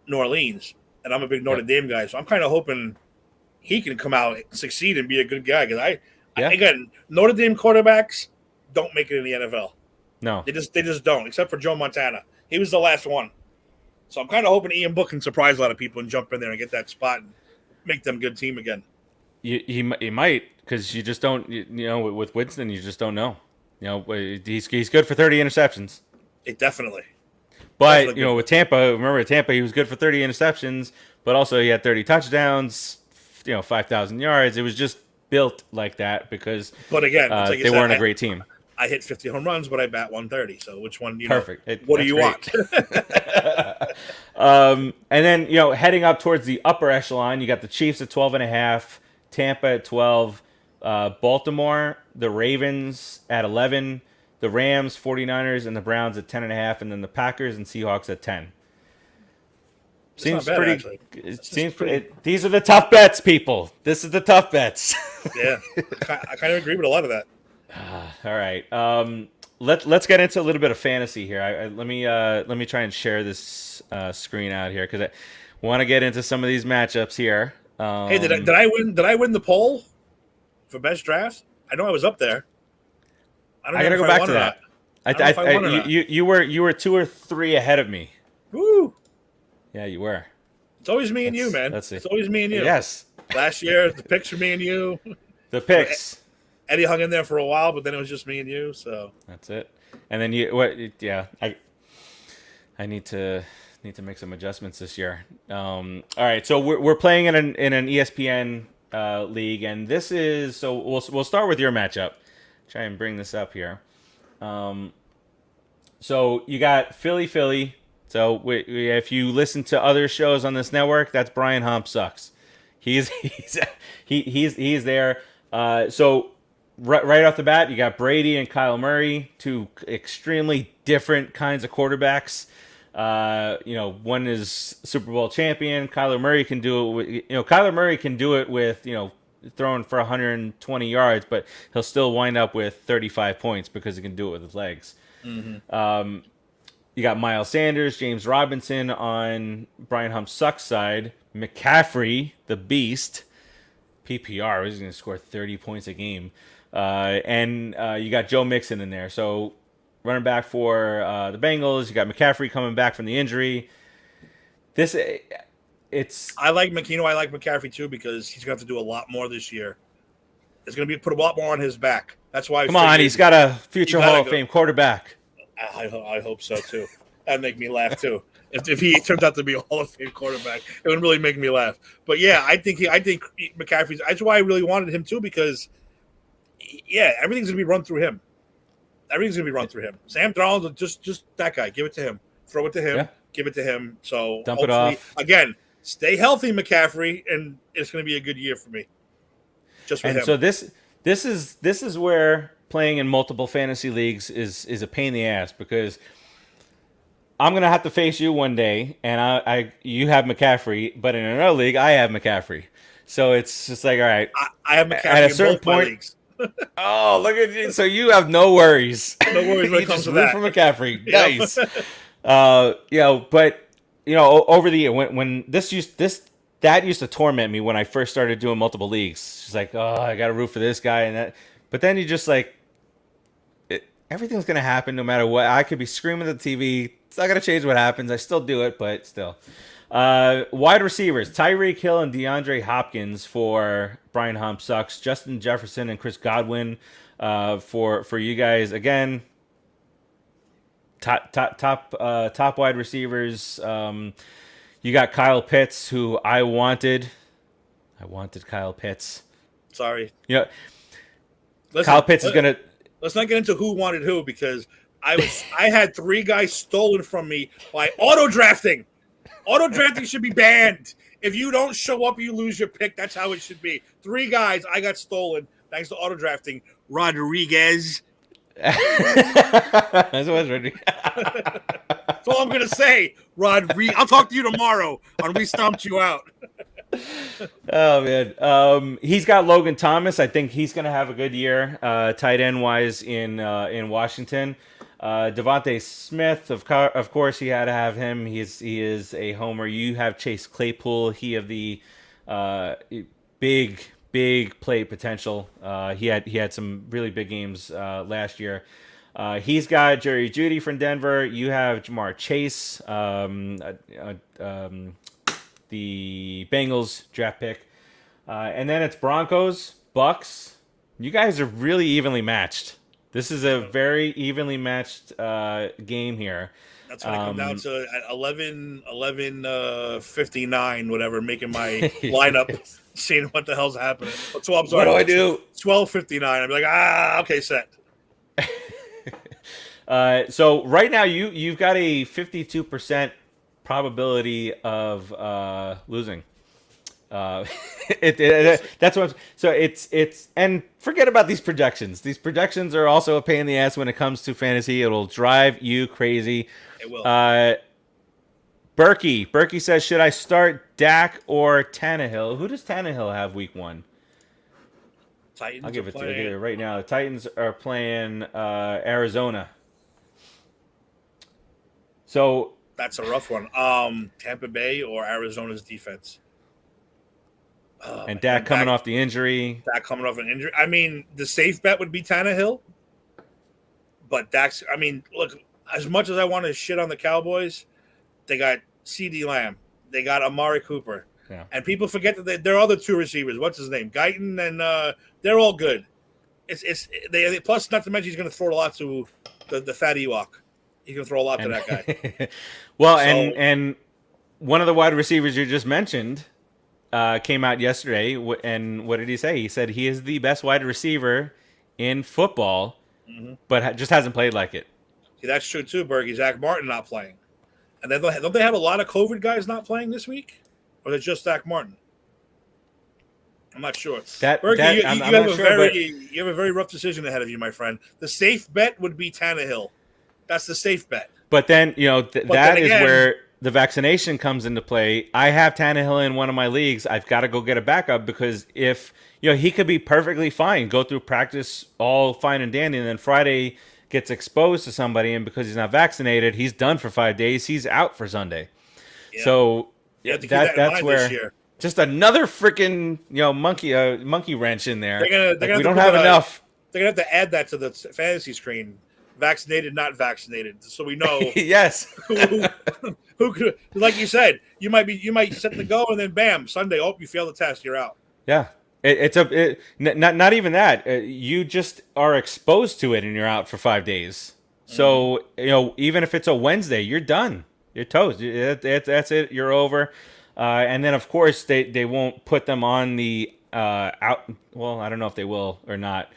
New Orleans, and I'm a big Notre Dame guy, so I'm kind of hoping he can come out, succeed, and be a good guy. Because again, Notre Dame quarterbacks don't make it in the NFL. No, they just don't, except for Joe Montana. He was the last one. So I'm kind of hoping Ian Book can surprise a lot of people and jump in there and get that spot and make them a good team again. He might, because you just don't. With Winston, you just don't know. He's good for 30 interceptions. Definitely. But with Tampa, he was good for 30 interceptions, but also he had 30 touchdowns. 5,000 yards. It was just built like that because. But again, they weren't a great team. I hit 50 home runs, but I bat 130. So which one? Perfect. What do you want? And then heading up towards the upper echelon, you got the Chiefs at 12.5, Tampa at 12, Baltimore, the Ravens at 11, the Rams, 49ers, and the Browns at 10.5, and then the Packers and Seahawks at 10. It's not Seems bad, pretty. actually. It It's seems pretty. these are the tough bets, people. This is the tough bets. Yeah, I kind of agree with a lot of that. All right. Let's get into a little bit of fantasy here. Let me try and share this screen out here because I want to get into some of these matchups here. Hey, did I win? Did I win the poll for best draft? I know I was up there. I don't I know gotta if go I back won to or that. not. I don't know if I won or not. You were 2 or 3 ahead of me. Woo! Yeah, you were. It's always me and you, man. Let's see. It's always me and you. Yes. Last year, the picks were me and you. The picks. Eddie hung in there for a while, but then it was just me and you. So that's it. And then you what? Yeah, I need to make some adjustments this year. All right, so we're playing in an ESPN league, and this is so we'll start with your matchup. Try and bring this up here. So you got Philly. So if you listen to other shows on this network, that's Brian Hump Sucks. He's there. So right off the bat, you got Brady and Kyle Murray, two extremely different kinds of quarterbacks. One is Super Bowl champion. Kyler Murray can do it. Kyler Murray can do it with throwing for 120 yards, but he'll still wind up with 35 points because he can do it with his legs. Mm-hmm. You got Miles Sanders, James Robinson on Brian Hump Sucks side. McCaffrey, the beast, PPR, he's going to score 30 points a game. And you got Joe Mixon in there. So running back for the Bengals, you got McCaffrey coming back from the injury. I like McCaffrey too because he's going to have to do a lot more this year. It's going to be put a lot more on his back. That's why. Come on, he's got a future Hall of Fame quarterback. I hope so too. That'd make me laugh too. If he turns out to be a Hall of Fame quarterback, it would really make me laugh. But yeah, I think McCaffrey's. That's why I really wanted him too because, everything's gonna be run through him. Everything's gonna be run through him. Sam Darnold, just that guy. Give it to him. Throw it to him. Yeah. Give it to him. So dump it off again. Stay healthy, McCaffrey, and it's gonna be a good year for me. Just for him. So this is where playing in multiple fantasy leagues is a pain in the ass because I'm gonna have to face you one day, and you have McCaffrey, but in another league I have McCaffrey. So it's just like, all right, I have McCaffrey at a certain in both point. Leagues. Oh, look at you! So you have no worries. No worries when it comes to that. For McCaffrey, nice. But over the year when that used to torment me when I first started doing multiple leagues. It's like, oh, I got to root for this guy and that, but then you just like. Everything's going to happen no matter what. I could be screaming at the TV. It's not going to change what happens. I still do it, but still. Wide receivers, Tyreek Hill and DeAndre Hopkins for Brian Hump Sucks. Justin Jefferson and Chris Godwin for you guys. Again, top wide receivers. You got Kyle Pitts, who I wanted. I wanted Kyle Pitts. Sorry. Kyle Pitts is going to... Let's not get into who wanted who because I had 3 guys stolen from me by auto drafting. Auto drafting should be banned. If you don't show up, you lose your pick. That's how it should be. 3 guys I got stolen thanks to auto drafting. Rodriguez. That's what Rodriguez. That's all I'm gonna say. Rodriguez. I'll talk to you tomorrow when we stomped you out. Oh man, he's got Logan Thomas. I think he's going to have a good year, tight end wise in Washington. Devontae Smith, of course, he had to have him. He is a homer. You have Chase Claypool. He have the big play potential. He had some really big games last year. He's got Jerry Jeudy from Denver. You have Jamar Chase. The Bengals draft pick. And then it's Broncos, Bucks. You guys are really evenly matched. This is a very evenly matched game here. That's going to come down to 11:59, whatever, making my lineup, seeing what the hell's happening. So I'm sorry. What do I do? 12:59. I'm like, okay, set. So right now you've got a 52% probability of losing. That's what. So it's and forget about these projections. These projections are also a pain in the ass when it comes to fantasy. It'll drive you crazy. It will. Berkey says, should I start Dak or Tannehill? Who does Tannehill have week 1? Titans I'll give are it to playing. you right now. The Titans are playing Arizona. So That's a rough one. Tampa Bay or Arizona's defense. and Dak coming off the injury. Dak coming off an injury. I mean, the safe bet would be Tannehill. But Dak's, I mean, look, as much as I want to shit on the Cowboys, they got CeeDee Lamb. They got Amari Cooper. Yeah. And people forget that there are other 2 receivers. What's his name? Guyton, and they're all good. They plus, not to mention, he's going to throw a lot to the fat Ewok. He's going to throw a lot to that guy. Well, so, and one of the wide receivers you just mentioned came out yesterday, and what did he say? He said he is the best wide receiver in football, but just hasn't played like it. See, that's true too, Bergie. Zach Martin not playing. And then don't they have a lot of COVID guys not playing this week? Or is it just Zach Martin? I'm not sure. Bergie, you have a very rough decision ahead of you, my friend. The safe bet would be Tannehill. That's the safe bet. But then, that is where the vaccination comes into play. I have Tannehill in one of my leagues. I've got to go get a backup because if, he could be perfectly fine, go through practice all fine and dandy, and then Friday gets exposed to somebody, and because he's not vaccinated, he's done for 5 days. He's out for Sunday. Yeah. So that's where just another freaking monkey wrench in there. We don't have enough. They're gonna have to add that to the fantasy screen. Vaccinated, not vaccinated, so we know. Yes. who could, like you said, you might set the go, and then bam, Sunday, you fail the test, you're out. Yeah. Not even that. You just are exposed to it and you're out for 5 days. So, even if it's a Wednesday, you're done. You're toast. That's it. You're over. And then, of course, they won't put them on the out. Well, I don't know if they will or not.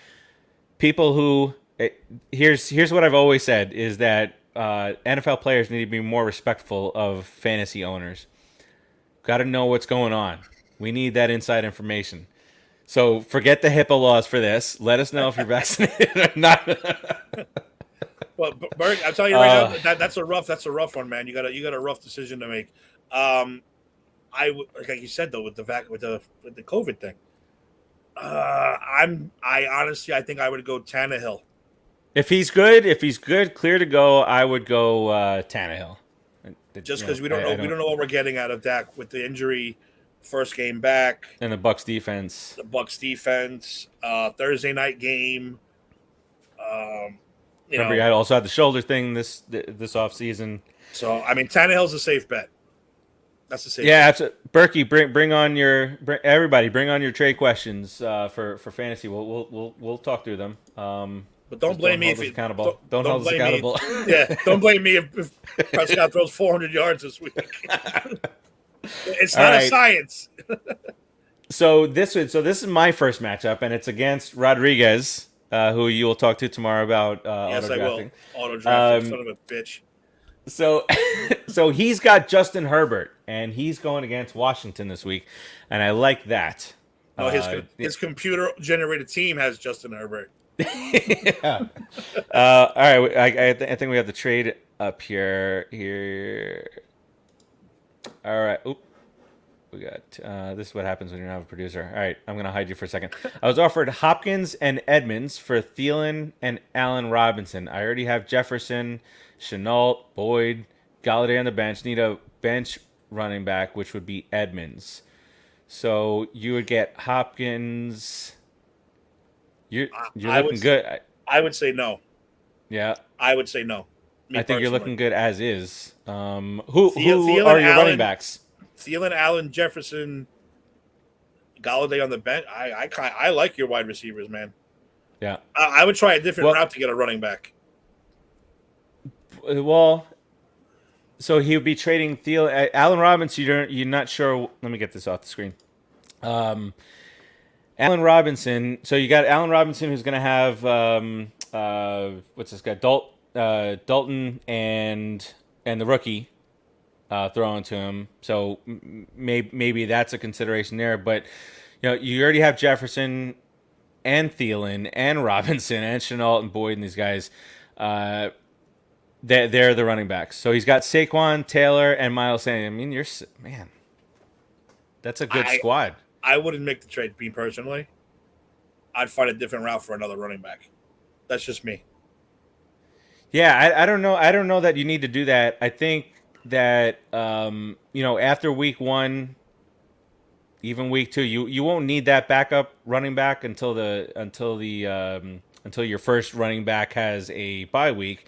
People who here's what I've always said is that NFL players need to be more respectful of fantasy owners. Got to know what's going on. We need that inside information. So forget the HIPAA laws for this. Let us know if you're vaccinated or not. Well, Berg, I'll tell you right now, that's a rough one, man. You got a rough decision to make. Like you said though, with the COVID thing, I think I would go Tannehill. If he's good, clear to go, I would go Tannehill. Just because we don't know what we're getting out of Dak with the injury. First game back, and the Bucs defense. Thursday night game. Remember, he also had the shoulder thing this offseason. So I mean, Tannehill's a safe bet. That's a safe. Yeah, bet. Berkey, bring on your trade questions for fantasy. We'll talk through them. But don't blame me if you accountable. Don't hold us accountable. Yeah, don't blame me if Prescott throws 400 yards this week. It's not a science. So this is my first matchup, and it's against Rodriguez, who you will talk to tomorrow about yes, auto drafting. I will. Auto drafting, son of a bitch. So he's got Justin Herbert, and he's going against Washington this week, and I like that. No, his computer-generated team has Justin Herbert. Yeah. All right, I think we have the trade up here. All right. Oop. We got this is what happens when you don't have a producer. All right, I'm going to hide you for a second. I was offered Hopkins and Edmonds for Thielen and Allen Robinson. I already have Jefferson, Chenault, Boyd, Galladay on the bench. Need a bench running back, which would be Edmonds. So you would get Hopkins. You're looking good. I would say no. Yeah. I would say no. I think you're looking good as is. Who Thielen, are your running backs? Thielen, Allen, Jefferson, Galladay on the bench. I like your wide receivers, man. Yeah. I would try a different route to get a running back. Well, so he would be trading Thielen. Allen Robinson, you're not sure. Let me get this off the screen. Allen Robinson. So you got Allen Robinson, who's going to have what's this guy? Dalton and the rookie. thrown to him. So maybe that's a consideration there. But you already have Jefferson and Thielen and Robinson and Chenault and Boyd and these guys. Uh, they're the running backs. So he's got Saquon, Taylor, and Miles Sanders. I mean, man, that's a good I squad. I wouldn't make the trade, me personally. I'd find a different route for another running back. That's just me. Yeah, I don't know. I don't know that you need to do that. I think that after week one, even week two, you won't need that backup running back until your first running back has a bye week.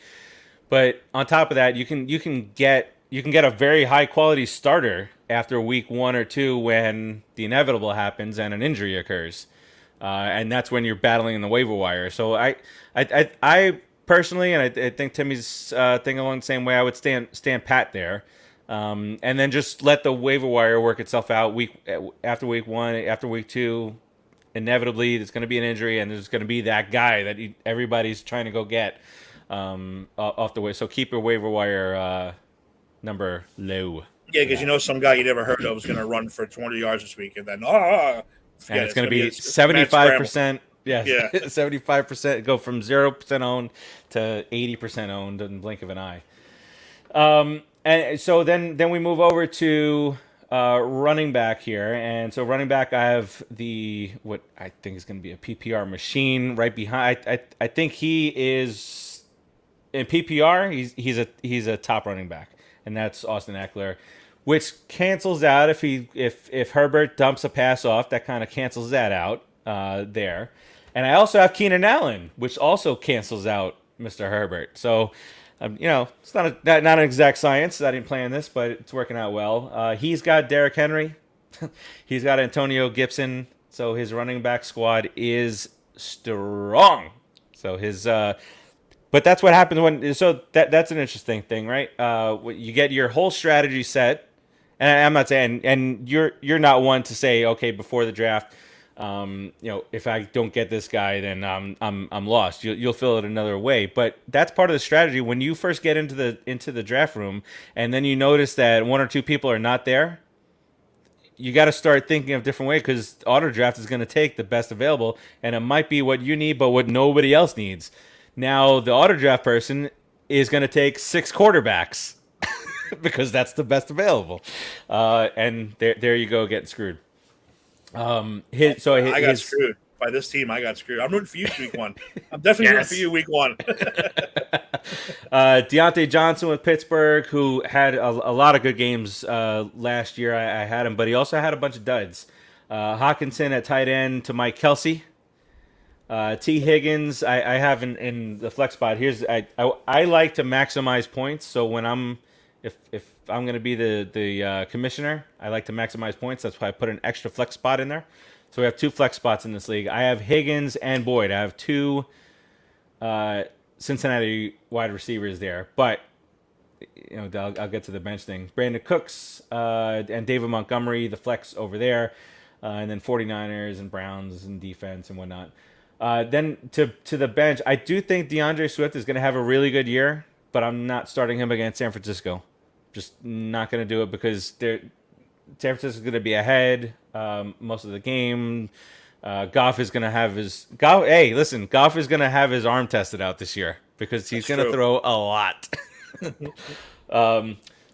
But on top of that, you can get a very high quality starter after week one or two when the inevitable happens and an injury occurs, and that's when you're battling in the waiver wire. So I personally, and I think Timmy's thinking along the same way. I would stand pat there, and then just let the waiver wire work itself out. After week one, after week two, inevitably there's going to be an injury, and there's going to be that guy that everybody's trying to go get off the way. So keep your waiver wire number low. Yeah, because some guy you never heard of is going to run for 200 yards this week, and then and it's going to be 75%. Yeah, 75%. Go from 0% owned to 80% owned in the blink of an eye. And so then we move over to running back here, and so running back, I have what I think is going to be a PPR machine right behind. I think he is in PPR. He's a top running back, and that's Austin Eckler, which cancels out if Herbert dumps a pass off. That kind of cancels that out there. And I also have Keenan Allen, which also cancels out Mr. Herbert. So, it's not an exact science. I didn't plan this, but it's working out well. He's got Derrick Henry. He's got Antonio Gibson. So his running back squad is strong. So but that's what happens that's an interesting thing, right? You get your whole strategy set, and I'm not saying, and you're not one to say, okay, before the draft, if I don't get this guy, then I'm lost. You'll fill it another way. But that's part of the strategy when you first get into the draft room, and then you notice that one or two people are not there. You got to start thinking of different ways, because auto draft is going to take the best available, and it might be what you need, but what nobody else needs. Now the auto draft person is going to take 6 quarterbacks because that's the best available, and there you go, getting screwed. I got screwed by this team. I got screwed. I'm rooting for you week one. I'm definitely rooting for you week one. Deontay Johnson with Pittsburgh, who had a lot of good games last year. I had him, but he also had a bunch of duds. Hawkinson at tight end to Mike Kelsey. T. Higgins, I have in the flex spot. I like to maximize points. So when if I'm going to be the commissioner, I like to maximize points. That's why I put an extra flex spot in there. So we have 2 flex spots in this league. I have Higgins and Boyd. I have 2 Cincinnati wide receivers there. But I'll get to the bench thing. Brandon Cooks and David Montgomery, the flex over there, and then 49ers and Browns and defense and whatnot. Then to the bench, I do think DeAndre Swift is going to have a really good year, but I'm not starting him against San Francisco. Just not going to do it because San Francisco is going to be ahead most of the game. Goff is going to have Goff is going to have his arm tested out this year because he's going to throw a lot.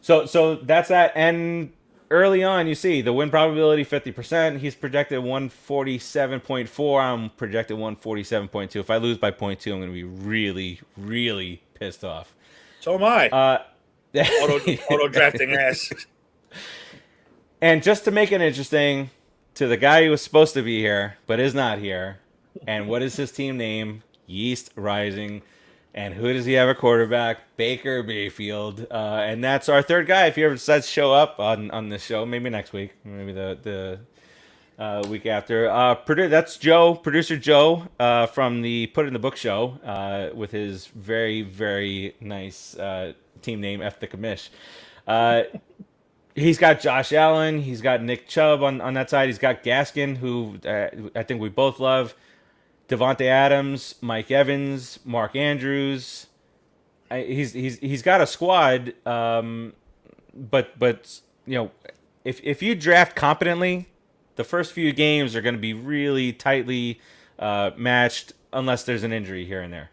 So that's that. And early on, you see the win probability 50%. He's projected 147.4. I'm projected 147.2. If I lose by 0.2, I'm going to be really, really pissed off. So am I. Auto drafting ass. And just to make it interesting, to the guy who was supposed to be here but is not here, and what is his team name? Yeast Rising. And who does he have a quarterback? Baker Mayfield. And that's our third guy. If he ever decides to show up on this show, maybe next week, maybe the week after. That's Joe, producer Joe, from the Put It in the Book show, with his very, very nice team name, F the Commish. He's got Josh Allen. He's got Nick Chubb on that side. He's got Gaskin, who I think we both love. Devontae Adams, Mike Evans, Mark Andrews. He's got a squad but you know, if you draft competently, the first few games are going to be really tightly matched unless there's an injury here and there.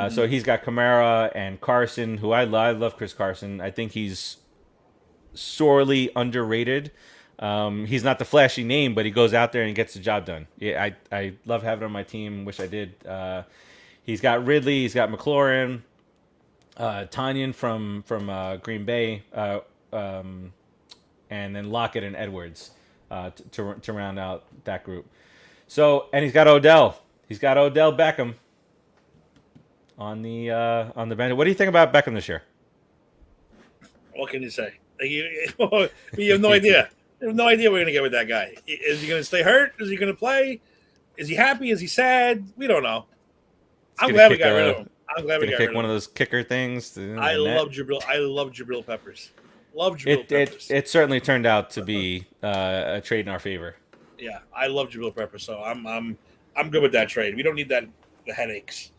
So he's got Kamara and Carson, who I love Chris Carson. I think he's sorely underrated. He's not the flashy name, but he goes out there and gets the job done. Yeah, I love having him on my team. Wish I did. He's got Ridley. He's got McLaurin, Tanyan from Green Bay, and then Lockett and Edwards to round out that group. So, and he's got Odell. He's got Odell Beckham on the bench. What do you think about Beckham this year? What can you say? You have no idea. You have no idea what we're going to get with that guy. Is he going to stay hurt? Is he going to play? Is he happy? Is he sad? We don't know. I'm glad we got rid of him. I'm glad we got rid of him. Kick one of those kicker things. I love Jabril Peppers. Love Jabril Peppers. It certainly turned out to be a trade in our favor. Yeah, I love Jabril Peppers, so I'm good with that trade. We don't need the headaches,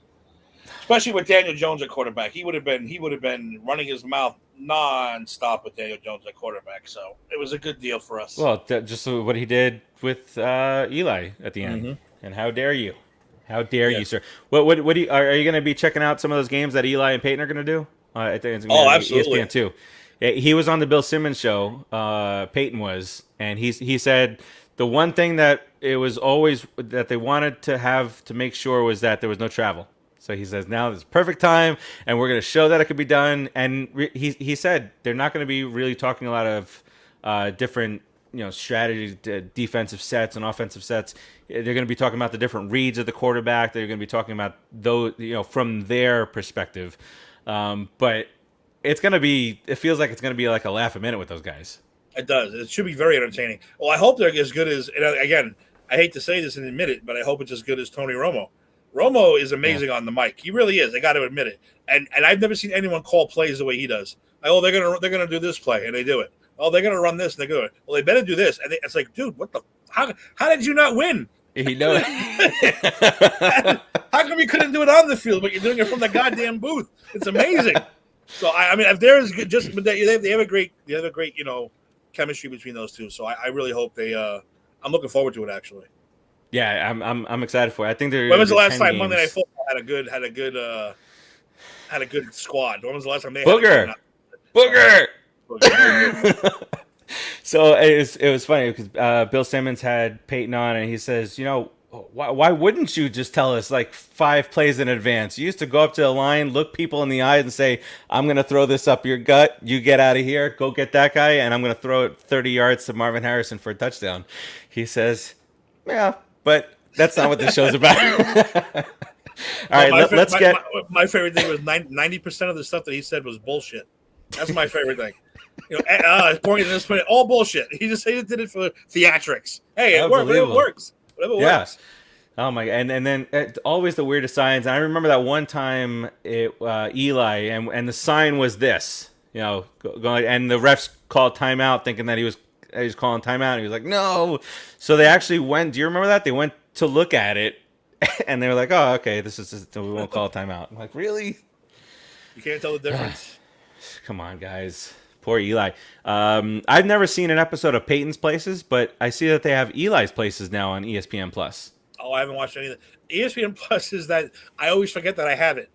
especially with Daniel Jones at quarterback. He would have been running his mouth nonstop with Daniel Jones at quarterback. So it was a good deal for us. Well, just what he did with Eli at the end. And how dare you? How dare you, sir? What do you, are you going to be checking out some of those games that Eli and Peyton are going to do? I think it's going to be absolutely. ESPN too. He was on the Bill Simmons show. Peyton was, and he said the one thing that it was always that they wanted to have to make sure was that there was no travel. So he says now is perfect time, and we're going to show that it could be done. And he said they're not going to be really talking a lot of different strategy, defensive sets and offensive sets. They're going to be talking about the different reads of the quarterback. They're going to be talking about those from their perspective. But it's going to be. It feels like it's going to be like a laugh a minute with those guys. It does. It should be very entertaining. Well, I hope they're as good as. And again, I hate to say this and admit it, but I hope it's as good as Tony Romo. Romo is amazing on the mic. He really is. I got to admit it. And I've never seen anyone call plays the way he does. They're gonna do this play, and they do it. Oh, they're gonna run this, and they do it. Well, they better do this, and it's like, dude, what the? How did you not win? He knows. How come you couldn't do it on the field, but you're doing it from the goddamn booth? It's amazing. So I mean, if they're as good, but they have a great chemistry between those two. So I really hope they. I'm looking forward to it actually. Yeah, I'm excited for it. I think they're. When was the last time Monday Night Football had a good squad? When was the last time they Booger? So it was funny because Bill Simmons had Peyton on, and he says, why wouldn't you just tell us like 5 plays in advance? You used to go up to the line, look people in the eyes, and say, I'm going to throw this up your gut. You get out of here, go get that guy, and I'm going to throw it 30 yards to Marvin Harrison for a touchdown. He says, yeah. But that's not what this show's about. All right, let's get. My favorite thing was 90% of the stuff that he said was bullshit. That's my favorite thing. Pointing to this point, all bullshit. He did it for theatrics. Hey, it works. Whatever works. Oh my! And then always the weirdest signs. And I remember that one time Eli and the sign was this. Going, and the refs called timeout, thinking that he was calling timeout, and he was like, no. So they actually went. Do you remember that? They went to look at it, and they were like, oh, okay, this is just, we won't call timeout. I'm like, really? You can't tell the difference. Come on, guys. Poor Eli. I've never seen an episode of Peyton's Places, but I see that they have Eli's Places now on ESPN Plus. Oh, I haven't watched any of that. ESPN Plus is that I always forget that I have it.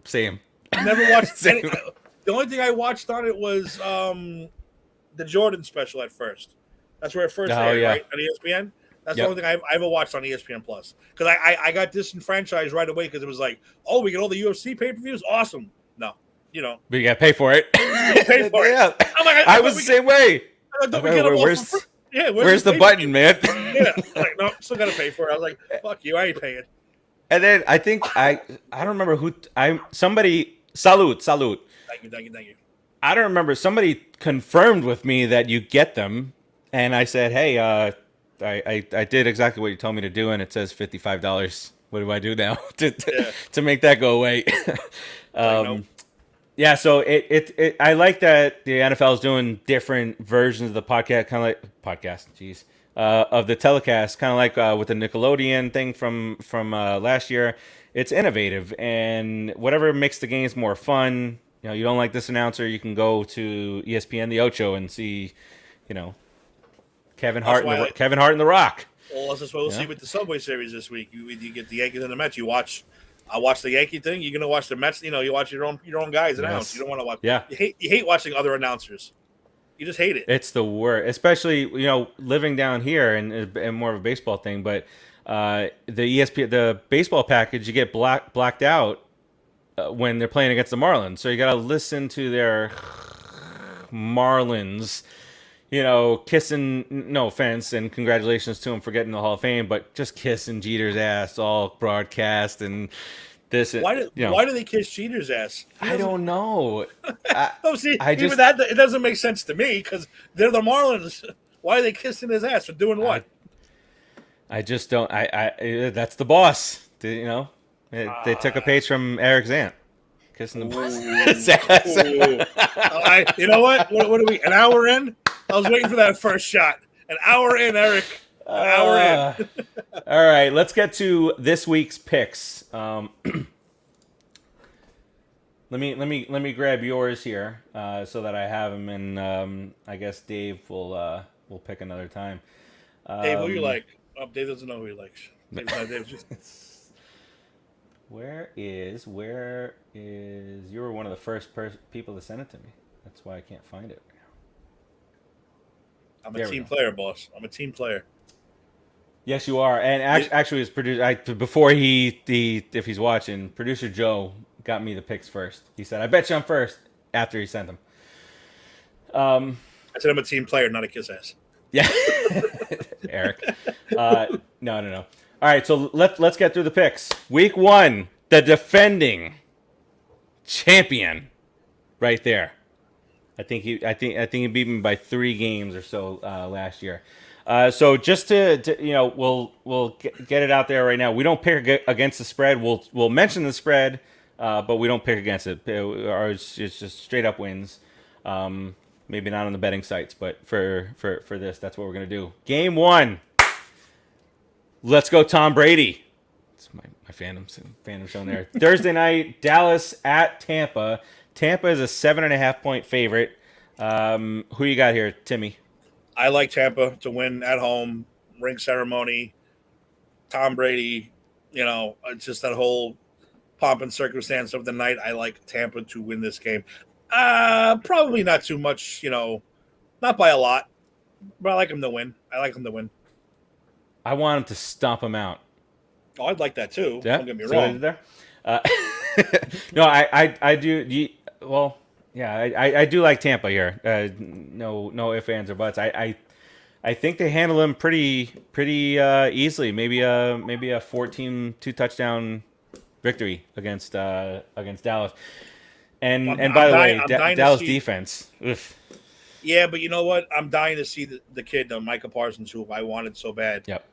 Same. I never watched any. The only thing I watched on it was the Jordan special at first. That's where it first aired, right? On ESPN. That's the only thing I ever watched on ESPN Plus. Because I got disenfranchised right away because it was like, oh, we get all the UFC pay-per-views? Awesome. No. But you got to pay for it. Pay for it. Yeah. I was the same way. Where's the button, man? Yeah. Like, no, still got to pay for it. I was like, fuck you, I ain't paying. And then I think I don't remember who somebody salute. Thank you. I don't remember. Somebody confirmed with me that you get them, and I said, "Hey, I did exactly what you told me to do, and it says $55. What do I do now to make that go away?" Yeah, so it I like that the NFL is doing different versions of the podcast, of the telecast, kind of like with the Nickelodeon thing from last year. It's innovative, and whatever makes the games more fun, you don't like this announcer, you can go to ESPN the Ocho and see, you know, That's why. Kevin Hart and The Rock. Well, that's what we'll Yeah. see with the Subway Series this week. You get the Yankees and the Mets. I watch the Yankee thing. You're gonna watch the Mets. You watch your own guys announce. You Yes. don't want to watch. Yeah. You hate watching other announcers. You just hate it. It's the worst, especially living down here and more of a baseball thing. But the the baseball package, you get blacked out when they're playing against the Marlins. So you got to listen to their Marlins, kissing. No offense, and congratulations to him for getting the Hall of Fame, but just kissing Jeter's ass all broadcast and this. Why do they kiss Jeter's ass? I don't know. See, I even that it doesn't make sense to me because they're the Marlins. Why are they kissing his ass for doing what? I just don't. That's the boss. They took a page from Eric's aunt, kissing his ass. You know what? What are we? An hour in? I was waiting for that first shot. An hour in, Eric. An hour in. All right, let's get to this week's picks. Let me grab yours here so that I have them, and I guess Dave will pick another time. Dave, who you like? Oh, Dave doesn't know who he likes. Where is you were one of the first people to send it to me. That's why I can't find it. I'm a team player, boss. I'm a team player. Yes, you are. And actually, his producer, before if he's watching, producer Joe got me the picks first. He said, "I bet you I'm first." After he sent them. I said I'm a team player, not a kiss ass. Yeah, Eric. No. All right, so let's get through the picks. Week 1, the defending champion, right there. I think he beat me by 3 games or so last year. So just to we'll get it out there right now. We don't pick against the spread. We'll mention the spread, but we don't pick against it. It's just straight up wins. Maybe not on the betting sites, but for this, that's what we're gonna do. Game 1. Let's go, Tom Brady. It's my fandom show there. Thursday night, Dallas at Tampa. Tampa is a 7.5 point favorite. Who you got here, Timmy? I like Tampa to win at home, ring ceremony. Tom Brady, it's just that whole pomp and circumstance of the night. I like Tampa to win this game. Probably not too much, not by a lot, but I like him to win. I want him to stomp him out. Oh, I'd like that too. Yeah? Don't get me wrong. There? No, I do. Well, yeah, I do like Tampa here. No ifs, ands, or buts. I think they handle him pretty easily. Maybe a 14 2-touchdown victory against Dallas. And by the way, Dallas defense. Ugh. Yeah, but you know what? I'm dying to see the kid, Micah Parsons, who I wanted so bad. Yep.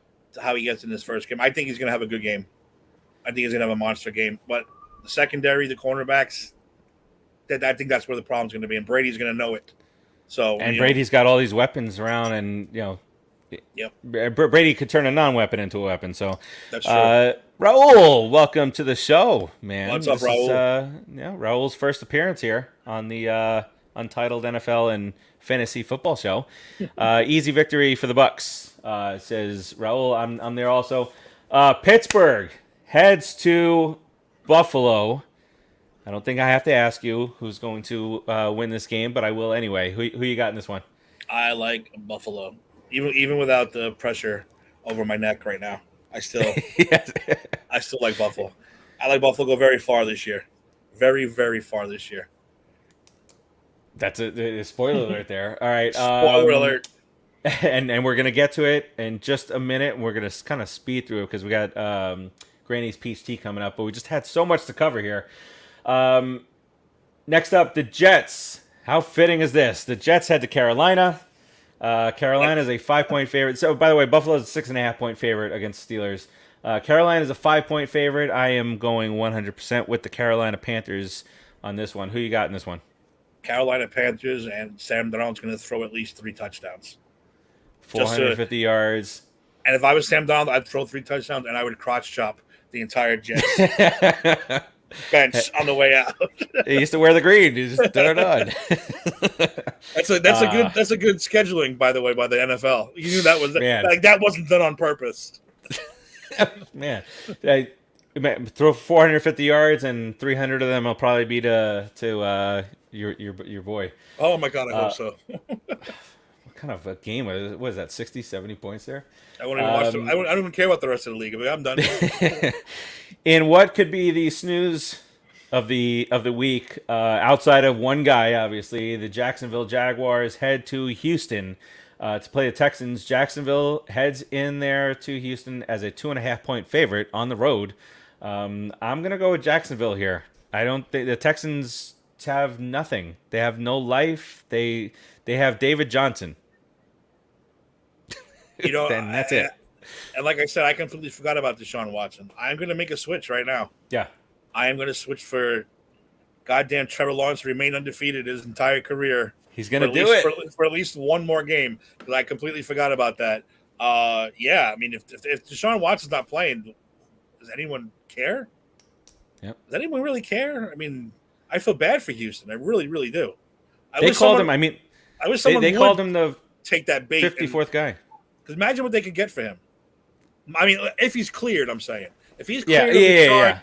How he gets in his first game. I think he's going to have a good game. I think he's going to have a monster game. But the secondary, the cornerbacks, I think that's where the problem's going to be. And Brady's going to know it. So Brady's got all these weapons around, and yep. Brady could turn a non-weapon into a weapon. So that's true. Raul, welcome to the show, man. What's up, Raul? Raul's first appearance here on the Untitled NFL and Fantasy Football Show. Easy victory for the Bucks, says Raul. I'm there also. Pittsburgh heads to Buffalo. I don't think I have to ask you who's going to win this game, but I will anyway. Who you got in this one? I like Buffalo, even without the pressure over my neck right now. I still like Buffalo. I like Buffalo go very far this year, very, very far this year. That's a spoiler alert there. All right, spoiler alert. And we're gonna get to it in just a minute. We're gonna kind of speed through it because we got Granny's Peach Tea coming up, but we just had so much to cover here. Next up, the Jets. How fitting is this? The Jets head to Carolina. Carolina is a 5-point favorite. So, by the way, Buffalo is a 6.5 point favorite against Steelers. Carolina is a 5-point favorite. I am going 100% with the Carolina Panthers on this one. Who you got in this one? Carolina Panthers, and Sam Darnold's going to throw at least 3 touchdowns. 450 yards. And if I was Sam Darnold, I'd throw 3 touchdowns, and I would crotch chop the entire Jets. bench on the way out. He used to wear the green. He just threw it on. That's a good scheduling, by the way, by the NFL. You knew that was Man. like that wasn't done on purpose. Man, throw 450 yards and 300 of them will probably be to your boy. Oh my god, I hope so. What kind of a game was that? 60, 70 points there. I won't even watch them. I don't even care about the rest of the league. I mean, I'm done. In what could be the snooze of the week, outside of one guy, obviously, the Jacksonville Jaguars head to Houston to play the Texans. Jacksonville heads in there to Houston as a 2.5-point favorite on the road. I'm gonna go with Jacksonville here. I don't think the Texans have nothing. They have no life. They have David Johnson. And that's it. And like I said, I completely forgot about Deshaun Watson. I'm going to make a switch right now. Yeah. I am going to switch for goddamn Trevor Lawrence to remain undefeated his entire career. He's going to do it. For at least one more game, because I completely forgot about that. Yeah, I mean, if Deshaun Watson's not playing, does anyone care? Yep. Does anyone really care? I mean, I feel bad for Houston. I really, really do. They called him the take that bait 54th guy. Because imagine what they could get for him. I mean, if he's cleared, I'm saying. If he's cleared,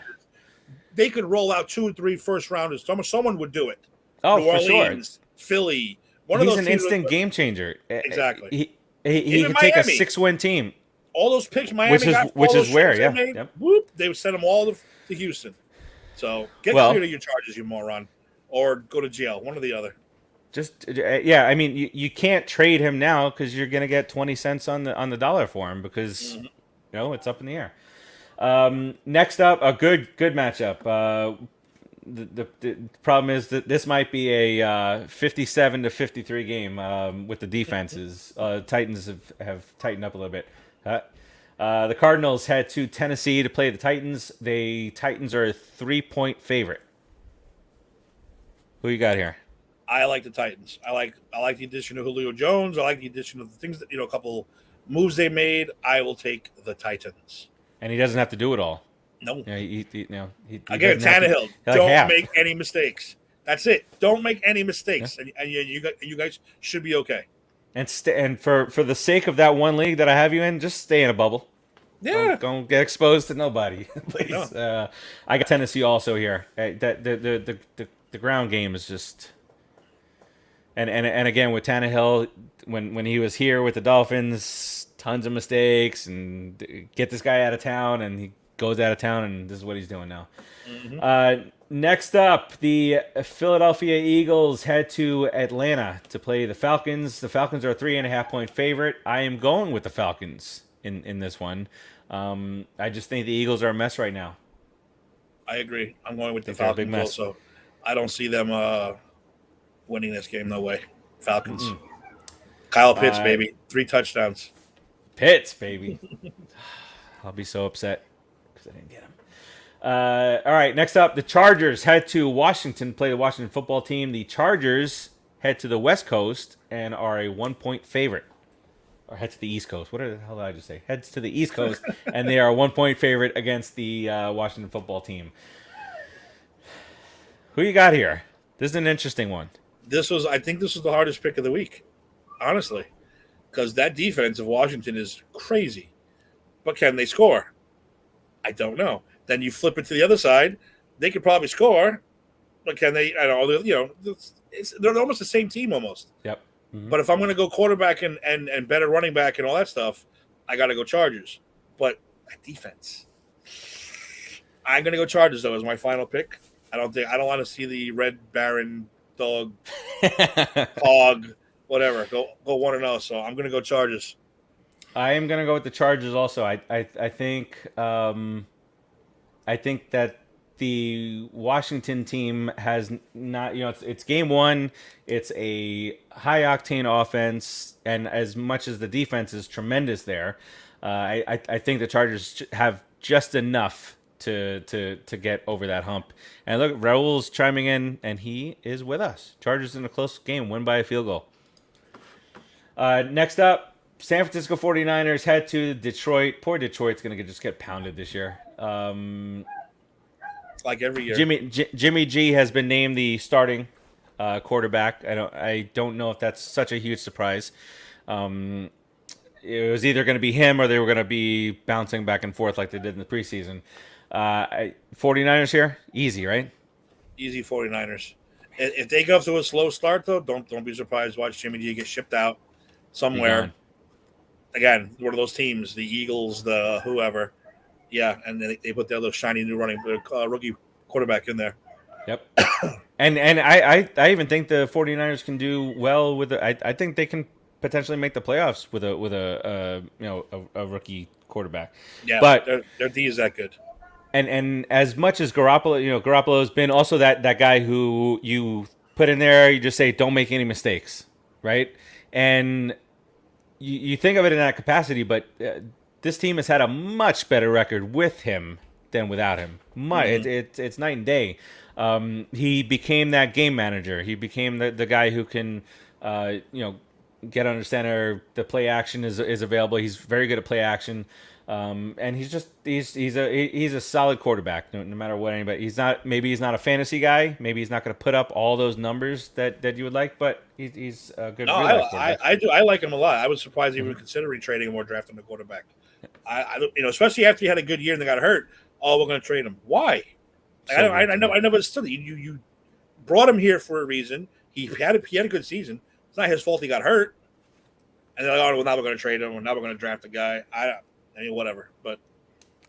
they could roll out 2 or 3 first rounders. Someone would do it. Oh, New Orleans, for sure. Philly. He's an instant game changer. Exactly. He could take a 6-win team. All those picks Miami which is where, yeah. Yep. Whoop, they would send them all to Houston. So get cleared of your charges, you moron. Or go to jail. One or the other. I mean, you can't trade him now because you're gonna get 20 cents on the dollar for him because it's up in the air. Next up, a good matchup. The problem is that this might be a 57-53 game with the defenses. Titans have tightened up a little bit. The Cardinals head to Tennessee to play the Titans. The Titans are a 3-point favorite. Who you got here? I like the Titans. I like the addition of Julio Jones. I like the addition of the things that a couple moves they made. I will take the Titans. And he doesn't have to do it all. No. He Again, Tannehill. Don't make any mistakes. That's it. Don't make any mistakes, and you guys should be okay. And for the sake of that one league that I have you in, just stay in a bubble. Yeah. Don't get exposed to nobody, please. No. I got Tennessee also here. The ground game is just. And again with Tannehill, when he was here with the Dolphins, tons of mistakes and get this guy out of town, and he goes out of town, and this is what he's doing now. Mm-hmm. Next up, the Philadelphia Eagles head to Atlanta to play the Falcons. The Falcons are a 3.5-point favorite. I am going with the Falcons in this one. I just think the Eagles are a mess right now. I agree. I'm going with the Falcons also. I don't see them winning this game. No way. Falcons. Mm-mm. Kyle Pitts, baby. 3 touchdowns. Pitts, baby. I'll be so upset because I didn't get him. All right, next up, the Chargers head to Washington to play the Washington football team. The Chargers head to the West Coast and are a 1-point favorite. Or head to the East Coast. What the hell did I just say? Heads to the East Coast, and they are a 1-point favorite against the Washington football team. Who you got here? This is an interesting one. I think this was the hardest pick of the week, honestly, because that defense of Washington is crazy. But can they score? I don't know. Then you flip it to the other side. They could probably score, but can they? I don't know. They're almost the same team almost. Yep. Mm-hmm. But if I'm going to go quarterback and better running back and all that stuff, I got to go Chargers. But that defense, I'm going to go Chargers though as my final pick. I don't want to see the Red Baron dog, hog, whatever. Go 1-0. So I'm going to go Chargers. I am going to go with the Chargers also. I think that the Washington team has not, it's game one. It's a high octane offense, and as much as the defense is tremendous there, I think the Chargers have just enough to get over that hump. And look, Raul's chiming in, and he is with us. Chargers in a close game, win by a field goal. Next up, San Francisco 49ers head to Detroit. Poor Detroit's going to just get pounded this year. like every year. Jimmy G has been named the starting quarterback. I don't know if that's such a huge surprise. It was either going to be him or they were going to be bouncing back and forth like they did in the preseason. 49ers here, easy, right? Easy 49ers. If they go through a slow start, though, don't be surprised. Watch Jimmy G get shipped out somewhere. Again, one of those teams, the Eagles, the whoever. Yeah, and then they put their little shiny new rookie quarterback in there. Yep. and I even think the 49ers can do well with it. I think they can potentially make the playoffs with a rookie quarterback. Yeah, but their D is that good. And as much as Garoppolo's been also that guy who you put in there, you just say don't make any mistakes, right? And you think of it in that capacity, but this team has had a much better record with him than without him. It's night and day. He became that game manager. He became the guy who can, get understanding the play action is available. He's very good at play action. And he's a solid quarterback no matter what anybody. He's not a fantasy guy. Maybe he's not going to put up all those numbers that you would like, but he's a good. No, I like him a lot. I was surprised even considering trading him or drafting a quarterback. I especially after he had a good year and they got hurt. Oh, we're going to trade him. Why? I never understood. You brought him here for a reason. He had a good season. It's not his fault he got hurt. And they're like, oh, well, now we're going to trade him. Or now we're going to draft a guy. I mean, whatever.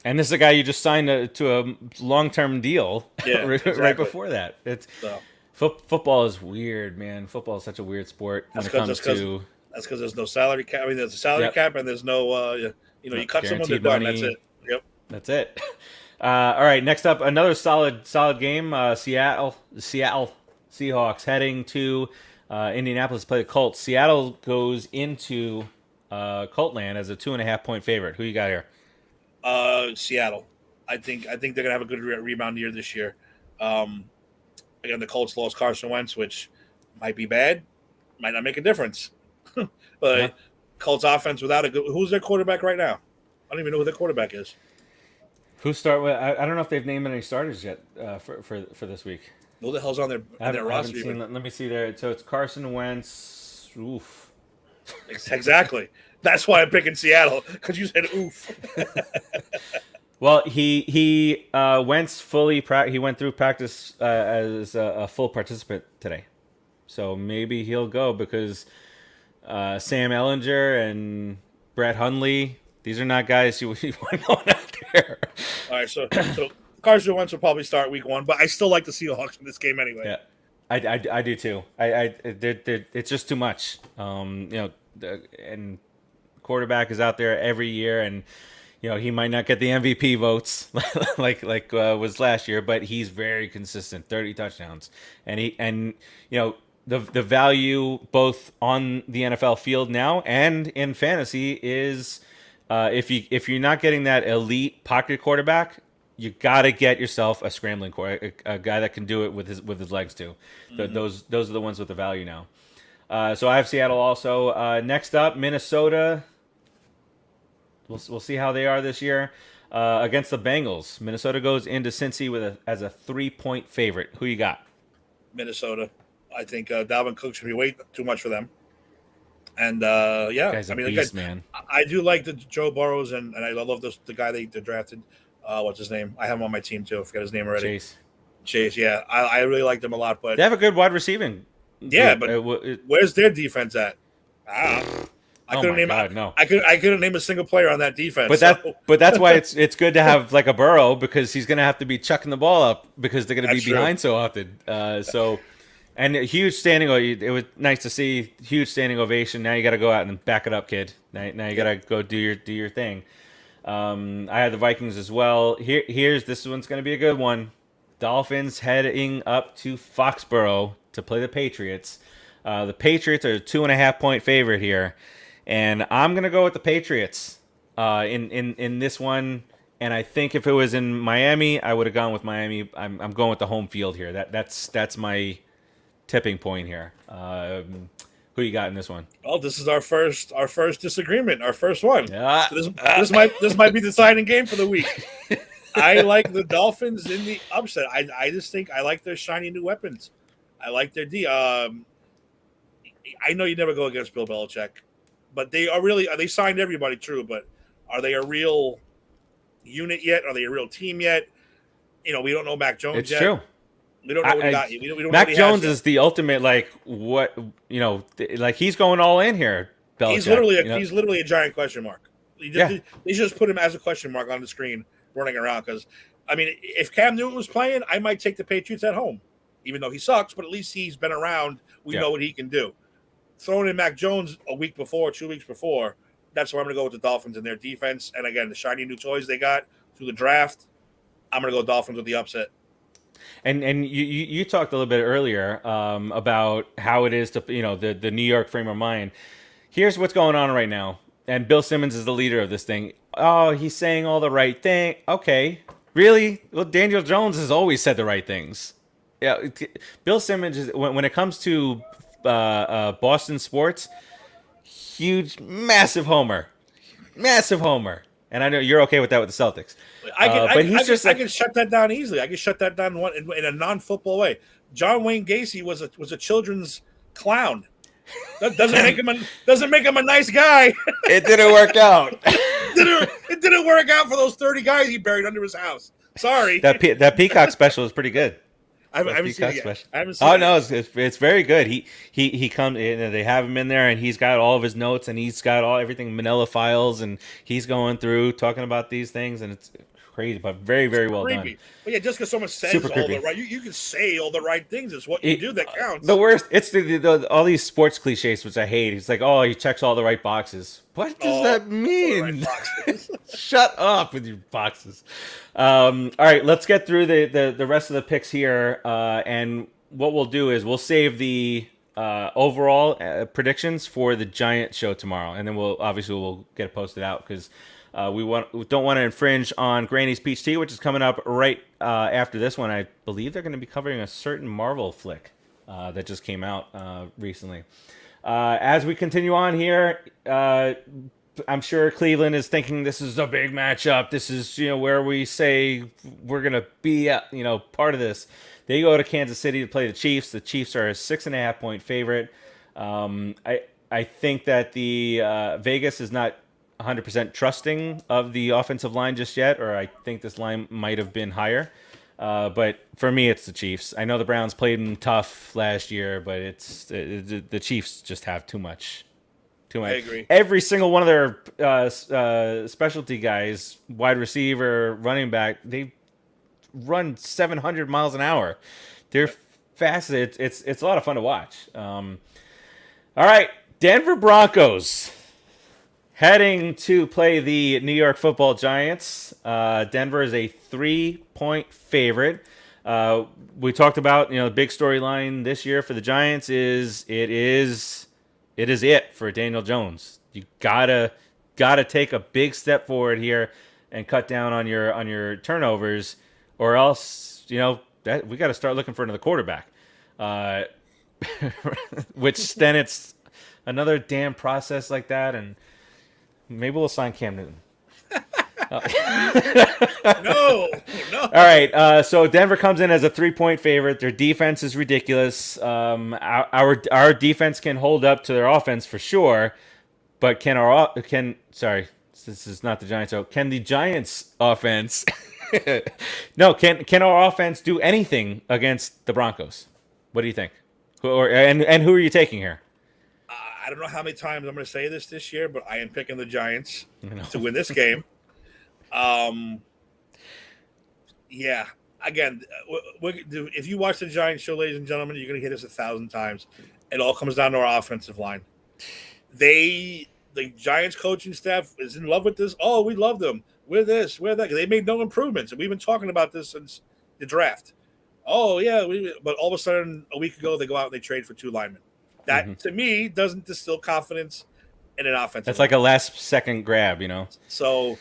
And this is a guy you just signed to a long-term deal right before that. Football is weird, man. Football is such a weird sport when it comes to. That's because there's no salary cap. I mean, there's a salary cap and there's no, you cut someone, they're done. That's it. Yep. That's it. All right, next up, another solid game. Seattle Seahawks heading to Indianapolis to play the Colts. Seattle goes into Coltland as a 2.5-point favorite. Who you got here? Seattle. I think they're gonna have a good rebound year this year. Again, the Colts lost Carson Wentz, which might be bad, might not make a difference. But Colts offense without who's their quarterback right now? I don't even know who their quarterback is. Who start with? I don't know if they've named any starters yet for this week. Who the hell's on their roster? Let me see there. So it's Carson Wentz. Oof. Exactly. That's why I'm picking Seattle, because you said oof. Well, he Wentz he went through practice as a full participant today, so maybe he'll go because Sam Ellinger and Brett Hundley, these are not guys you want going out there. All right, so Carson Wentz will probably start week 1, but I still like the Seahawks in this game anyway. Yeah, I do too. It's just too much. And quarterback is out there every year, and he might not get the MVP votes like was last year, but he's very consistent, 30 touchdowns, and the value both on the NFL field now and in fantasy is if you're not getting that elite pocket quarterback, you got to get yourself a scrambling quarterback, a guy that can do it with his legs too. Mm-hmm. Those are the ones with the value now. So I have Seattle also. Next up, Minnesota. We'll see how they are this year against the Bengals. Minnesota goes into Cincy as a 3-point favorite. Who you got? Minnesota. I think Dalvin Cook should be way too much for them. And guy's a beast, man. I do like the Joe Burrows, and I love the guy they drafted. What's his name? I have him on my team too. I forgot his name already. Chase. Yeah, I really liked him a lot. But they have a good wide receiving. Yeah, but where's their defense at? I couldn't name a single player on that defense. But that's why it's good to have like a Burrow, because he's going to have to be chucking the ball up because they're going to be behind so often. And a huge standing. It was nice to see huge standing ovation. Now you got to go out and back it up, kid. Now you got to go do your thing. I had the Vikings as well. This one's going to be a good one. Dolphins heading up to Foxborough to play the Patriots. The Patriots are a 2.5-point favorite here, and I'm gonna go with the Patriots in this one. And I think if it was in Miami, I would have gone with Miami. I'm going with the home field here. That's my tipping point here. Who you got in this one? Well, this is our first disagreement, our first one. Yeah. So this might be the deciding game for the week. I like the Dolphins in the upset. I just think I like their shiny new weapons. I like their D. I know you never go against Bill Belichick, but they are really they signed everybody true, but are they a real unit yet? Are they a real team yet? We don't know Mac Jones It's yet. true. We don't know what he got. We don't know what Mac he has Jones yet. is the ultimate, like, what, like, he's going all in here, He's Belichick. literally a giant question mark. Yeah. They just put him as a question mark on the screen running around because, I mean, if Cam Newton was playing, I might take the Patriots at home, even though he sucks. But at least he's been around. We know what he can do. Throwing in Mac Jones a week before, 2 weeks before, that's where I'm going to go with the Dolphins and their defense. And again, the shiny new toys they got through the draft. I'm going to go Dolphins with the upset. And you talked a little bit earlier about how it is to the New York frame of mind. Here's what's going on right now, and Bill Simmons is the leader of this thing. Oh, he's saying all the right thing. Okay, really? Well, Daniel Jones has always said the right things. Yeah, Bill Simmons is when it comes to Boston sports, huge, massive homer. And I know you're okay with that with the Celtics. I can shut that down easily. I can shut that down in a non-football way. John Wayne Gacy was a children's clown. That doesn't make him a nice guy. It didn't work out. It didn't work out for those 30 guys he buried under his house. Sorry. That Peacock special is pretty good. I haven't seen it yet. No, it's very good. He comes. They have him in there, and he's got all of his notes, and he's got everything Manila files, and he's going through talking about these things, and it's crazy, but very, very well done. But yeah, just because someone says all the right, you can say all the right things. It's what you do that counts. The worst, it's all these sports cliches, which I hate. It's like, oh, he checks all the right boxes. What does that mean? Right. Shut up with your boxes. All right, let's get through the rest of the picks here, and what we'll do is we'll save the overall predictions for the Giant show tomorrow, and then we'll get it posted out because. We don't want to infringe on Granny's Peach Tea, which is coming up right after this one. I believe they're going to be covering a certain Marvel flick that just came out recently. As we continue on here, I'm sure Cleveland is thinking this is a big matchup. This is where we say we're going to be part of this. They go to Kansas City to play the Chiefs. The Chiefs are a 6.5-point favorite. I think that the Vegas is not 100% trusting of the offensive line just yet, or I think this line might have been higher. But for me, it's the Chiefs. I know the Browns played them tough last year, but the Chiefs just have too much. I agree. Every single one of their specialty guys, wide receiver, running back, they run 700 miles an hour. They're fast. It's a lot of fun to watch. All right, Denver Broncos. Heading to play the New York Football Giants. Denver is a 3-point favorite. We talked about the big storyline this year for the Giants is it for Daniel Jones. You gotta take a big step forward here and cut down on your turnovers, or else that we got to start looking for another quarterback. Which then it's another damn process like that and. Maybe we'll sign Cam Newton. No. All right. So Denver comes in as a 3-point favorite. Their defense is ridiculous. Our defense can hold up to their offense for sure, but can this is not the Giants. So can the Giants offense? No. Can our offense do anything against the Broncos? What do you think? And who are you taking here? I don't know how many times I'm going to say this year, but I am picking the Giants to win this game. Yeah. Again, if you watch the Giants show, ladies and gentlemen, you're going to hear this 1,000 times. It all comes down to our offensive line. The Giants coaching staff is in love with this. Oh, we love them. We're this, we're that. They made no improvements, and we've been talking about this since the draft. Oh, yeah. But all of a sudden, a week ago, they go out and they trade for 2 linemen. That, to me, doesn't distill confidence in an offensive That's like a last-second grab, So,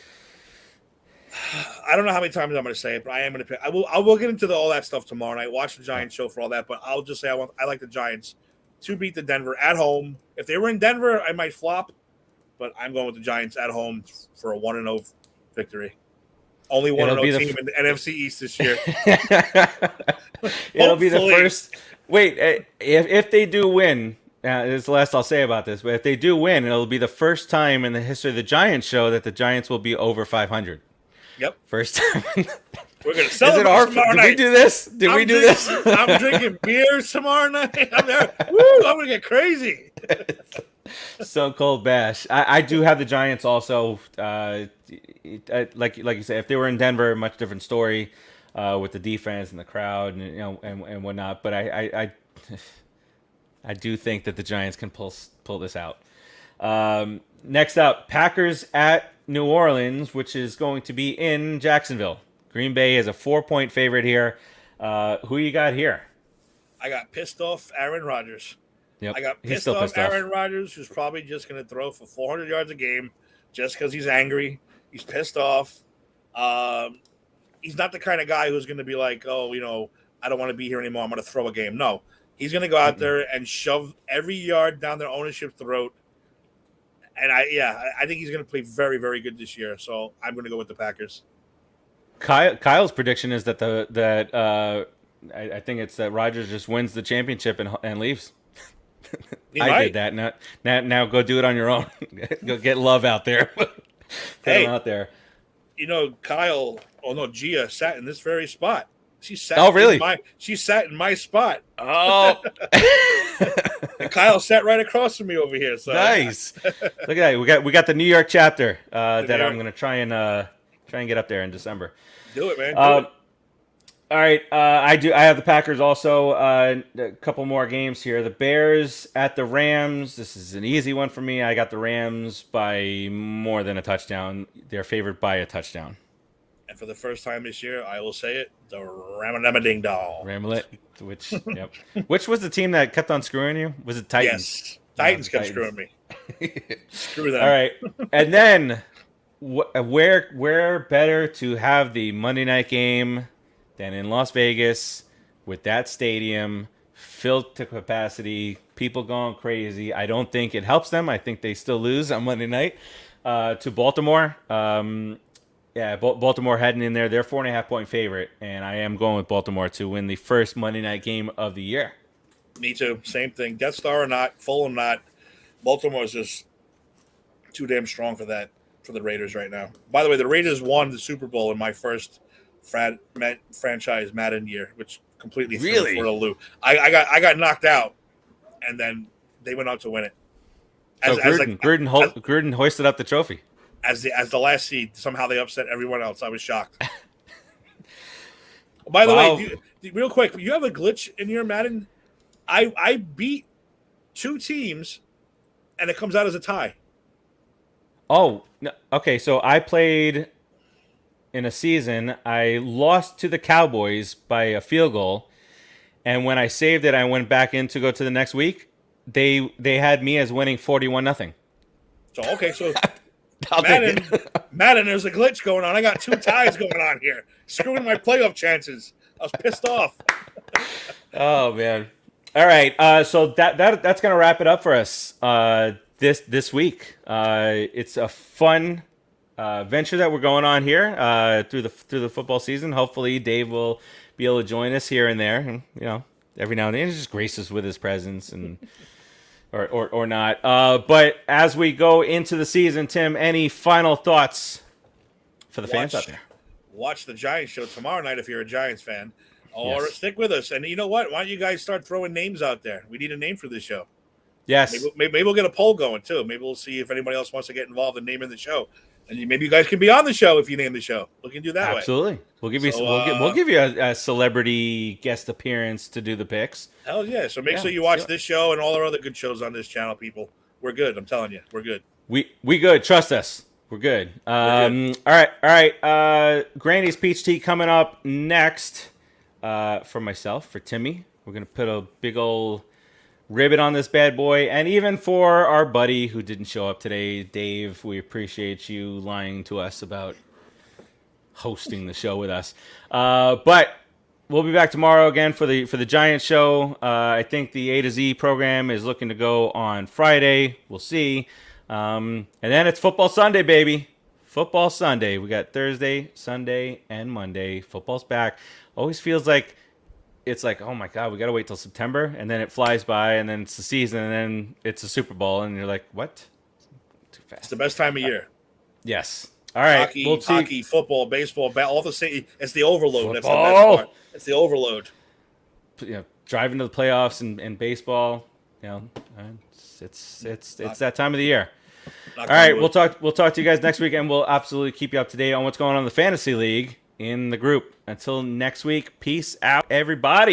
I don't know how many times I'm going to say it, but I am going to pick. I will get into all that stuff tomorrow night. Watch the Giants show for all that, but I'll just say I like the Giants to beat the Denver at home. If they were in Denver, I might flop, but I'm going with the Giants at home for a 1-0 victory. Only It'll 1-0 be team in the NFC East this year. It'll be the Hopefully. first. Wait, if they do win, this is the last I'll say about this. But if they do win, it'll be the first time in the history of the Giants show that the Giants will be over 500. Yep. First time. We're gonna Is celebrate it our? tomorrow Did night. we do this? Did we do this? I'm drinking beers tomorrow night. I'm there. Woo! I'm gonna get crazy. So cold bash. I do have the Giants also. Like you said, if they were in Denver, much different story with the defense and the crowd and whatnot. But I do think that the Giants can pull this out. Next up, Packers at New Orleans, which is going to be in Jacksonville. Green Bay is a 4-point favorite here. Who you got here? I got pissed off Aaron Rodgers. Yep. I got pissed off Aaron Rodgers, who's probably just going to throw for 400 yards a game just because he's angry. He's pissed off. He's not the kind of guy who's going to be like, oh, I don't want to be here anymore. I'm going to throw a game. No, he's going to go out there and shove every yard down their ownership's throat. And I think he's going to play very, very good this year. So I'm going to go with the Packers. Kyle's prediction is that I think it's that Rodgers just wins the championship and leaves. Did that. Now go do it on your own. Go get Love out there. Put him out there. Kyle. Oh no, Gia sat in this very spot. She sat. Oh really? She sat in my spot. Oh. And Kyle sat right across from me over here. So nice. Look at that. We got the New York chapter that I'm going to try and get up there in December. Do it, man. Do it. All right, I have the Packers also. A couple more games here. The Bears at the Rams. This is an easy one for me. I got the Rams by more than a touchdown. They're favored by a touchdown. And for the first time this year, I will say it: the Ramading-dong. Ramlet, which was the team that kept on screwing you? Was it Titans? Yes, Titans kept screwing me. Screw them. All right, and then where better to have the Monday night game than in Las Vegas with that stadium filled to capacity, people going crazy. I don't think it helps them. I think they still lose on Monday night to Baltimore. Baltimore heading in there. They're 4.5-point favorite, and I am going with Baltimore to win the first Monday night game of the year. Me too. Same thing. Death Star or not, full or not, Baltimore is just too damn strong for the Raiders right now. By the way, the Raiders won the Super Bowl in my first franchise Madden year, which completely threw me for a loop. I got knocked out, and then they went out to win it. Gruden hoisted up the trophy as the last seed. Somehow they upset everyone else. I was shocked. By the way, real quick, you have a glitch in your Madden. I beat 2 teams, and it comes out as a tie. Oh, okay. So I played in a season. I lost to the Cowboys by a field goal, and when I saved it, I went back in to go to the next week. They had me as winning 41-0. So okay, so Madden, there's a glitch going on. I got 2 ties going on here, screwing my playoff chances. I was pissed off. Oh man! All right, so that's gonna wrap it up for us this week. It's a fun venture that we're going on here through the football season. Hopefully, Dave will be able to join us here and there, and every now and then, he just graces with his presence and. Or not. But as we go into the season, Tim, any final thoughts for the fans out there? Watch the Giants show tomorrow night if you're a Giants fan. Or stick with us. And you know what? Why don't you guys start throwing names out there? We need a name for this show. Yes. Maybe we'll get a poll going, too. Maybe we'll see if anybody else wants to get involved in naming the show. And maybe you guys can be on the show if you name the show. We can do that. Absolutely. We'll give you we'll give you a celebrity guest appearance to do the picks. Hell yeah! So make sure you watch this show and all our other good shows on this channel, people. We're good. I'm telling you, we're good. We good. Trust us. We're good. All right. Granny's Peach Tea coming up next. For myself, for Timmy, we're gonna put a big old ribbon on this bad boy, and even for our buddy who didn't show up today, Dave, we appreciate you lying to us about hosting the show with us. But we'll be back tomorrow again for the Giants show. I think the A to Z program is looking to go on Friday. We'll see. And then it's Football Sunday, baby. football Sunday. We got Thursday, Sunday, and Monday. Football's back. Always feels like it's like, oh my God, we got to wait till September, and then it flies by, and then it's the season, and then it's a Super Bowl, and you're like, what? Too fast. It's the best time of year. Yes. All right. Hockey, football, baseball, all the same. It's the overload. That's the Football. best part. It's the overload. Driving to the playoffs and baseball. It's that time of the year. All right, we'll talk to you guys next week, and we'll absolutely keep you up to date on what's going on in the fantasy league in the group. Until next week, peace out, everybody.